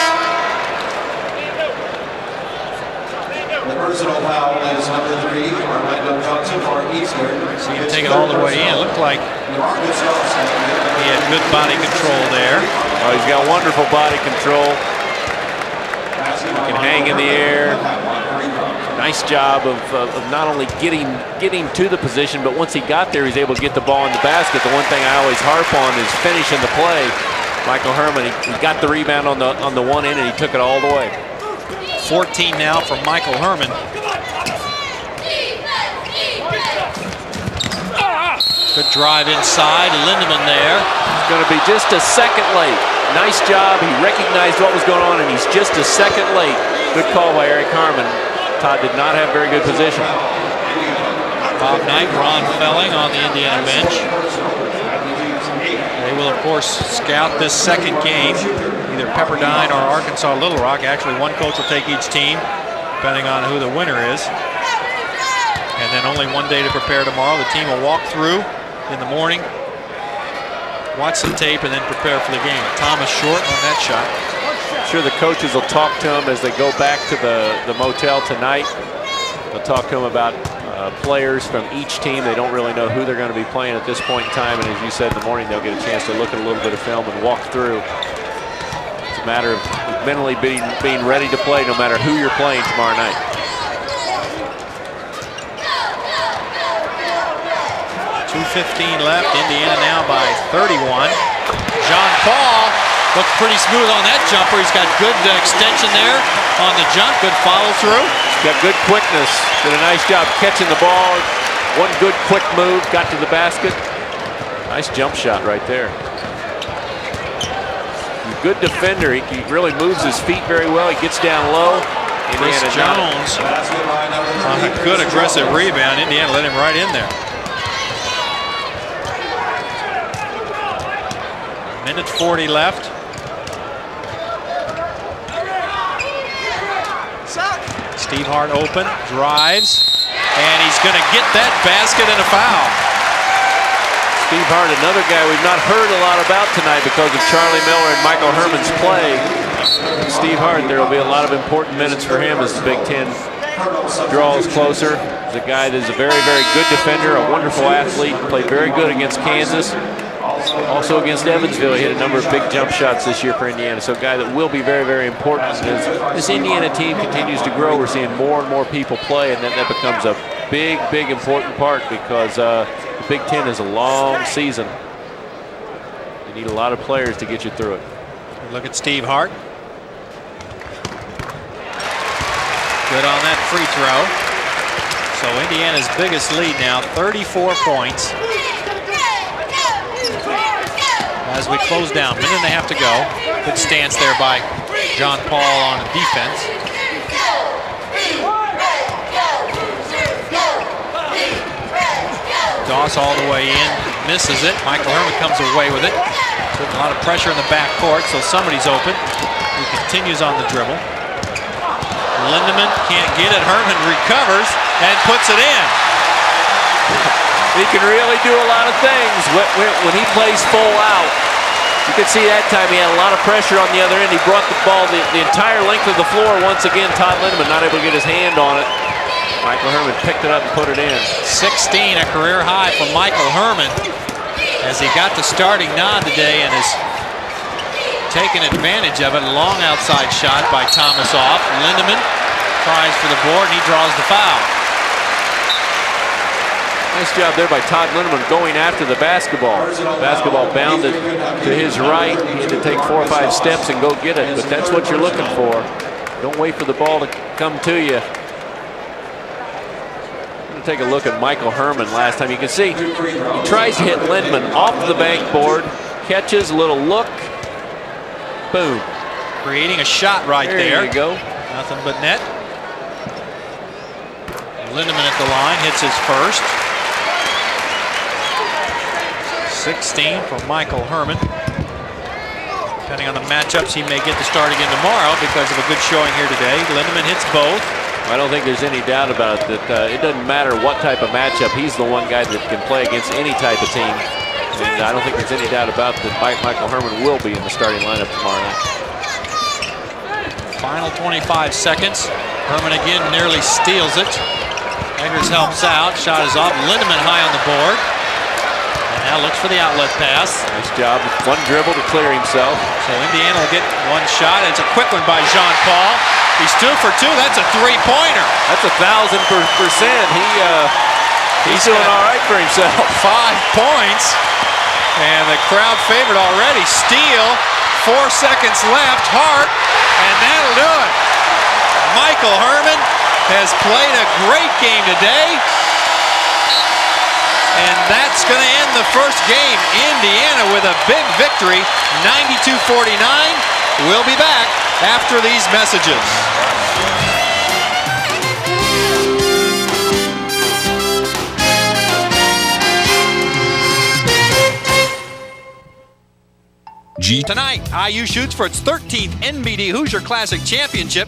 The personal foul is number 3, Orlando Johnson for Eastern. See him take it all the way in. It looked like he had good body control there. Oh, he's got wonderful body control. He can hang in the air. Nice job of not only getting to the position, but once he got there, he's able to get the ball in the basket. The one thing I always harp on is finishing the play. Michael Herman, he got the rebound on the one end, and he took it all the way. 14 now from Michael Herman. Good drive inside. Lindemann there. It's going to be just a second late. Nice job. He recognized what was going on, and he's just a second late. Good call by Eric Harmon. Todd did not have very good position. Bob Knight, Ron Felling on the Indiana bench. They will, of course, scout this second game, either Pepperdine or Arkansas Little Rock. Actually, one coach will take each team, depending on who the winner is. And then only one day to prepare tomorrow. The team will walk through in the morning, watch some tape, and then prepare for the game. Thomas short on that shot. I'm sure the coaches will talk to him as they go back to the motel tonight. They'll talk to him about players from each team. They don't really know who they're going to be playing at this point in time. And as you said in the morning, they'll get a chance to look at a little bit of film and walk through. It's a matter of mentally being ready to play no matter who you're playing tomorrow night. 2:15 left. Indiana now by 31. John Paul looked pretty smooth on that jumper. He's got good extension there on the jump. Good follow through. He's got good quickness. Did a nice job catching the ball. One good quick move. Got to the basket. Nice jump shot right there. He's a good defender. He really moves his feet very well. He gets down low. Chris Jones on a good aggressive rebound. Indiana let him right in there. Minute 40 left. Steve Hart open, drives, and he's going to get that basket and a foul. Steve Hart, another guy we've not heard a lot about tonight because of Charlie Miller and Michael Herman's play. Steve Hart, there will be a lot of important minutes for him as the Big Ten draws closer. He's a guy that's a very, very good defender, a wonderful athlete, played very good against Kansas. Also against Evansville, he hit a number of big jump shots this year for Indiana. So a guy that will be very, very important. As this Indiana team continues to grow, we're seeing more and more people play, and then that becomes a big, big important part because the Big Ten is a long season. You need a lot of players to get you through it. Look at Steve Hart. Good on that free throw. So Indiana's biggest lead now, 34 points. As we close down, minute and a half to go. Good stance there by John Paul on defense. Doss all the way in, misses it. Michael Herman comes away with it. Putting a lot of pressure in the backcourt, so somebody's open. He continues on the dribble. Lindemann can't get it. Herman recovers and puts it in. He can really do a lot of things when he plays full out. You could see that time he had a lot of pressure on the other end. He brought the ball the entire length of the floor. Once again, Todd Lindemann not able to get his hand on it. Michael Herman picked it up and put it in. 16, a career high for Michael Herman as he got the starting nod today and is taking advantage of it. Long outside shot by Thomas off. Lindemann tries for the board and he draws the foul. Nice job there by Todd Lindemann going after the basketball. Basketball bounded to his right. He had to take 4 or 5 steps and go get it, but that's what you're looking for. Don't wait for the ball to come to you. I'm going to take a look at Michael Herman last time. You can see he tries to hit Lindemann off the backboard, catches a little look, boom. Creating a shot right there. There you go. Nothing but net. Lindemann at the line, hits his first. 16 for Michael Herman. Depending on the matchups, he may get the start again tomorrow because of a good showing here today. Lindemann hits both. I don't think there's any doubt about it that it doesn't matter what type of matchup. He's the one guy that can play against any type of team. And I don't think there's any doubt about that Michael Herman will be in the starting lineup tomorrow night. Final 25 seconds. Herman again nearly steals it. Eggers helps out. Shot is off. Lindemann high on the board. And now looks for the outlet pass. Nice job. One dribble to clear himself. So Indiana will get one shot. It's a quick one by Jean-Paul. He's 2 for 2. That's a three-pointer. That's 1,000%. He's doing all right for himself. 5 points. And the crowd favorite already. Steal. 4 seconds left. Hart. And that'll do it. Michael Herman has played a great game today. And that's going to end the first game. Indiana with a big victory, 92-49. We'll be back after these messages. Tonight, IU shoots for its 13th NBD Hoosier Classic Championship.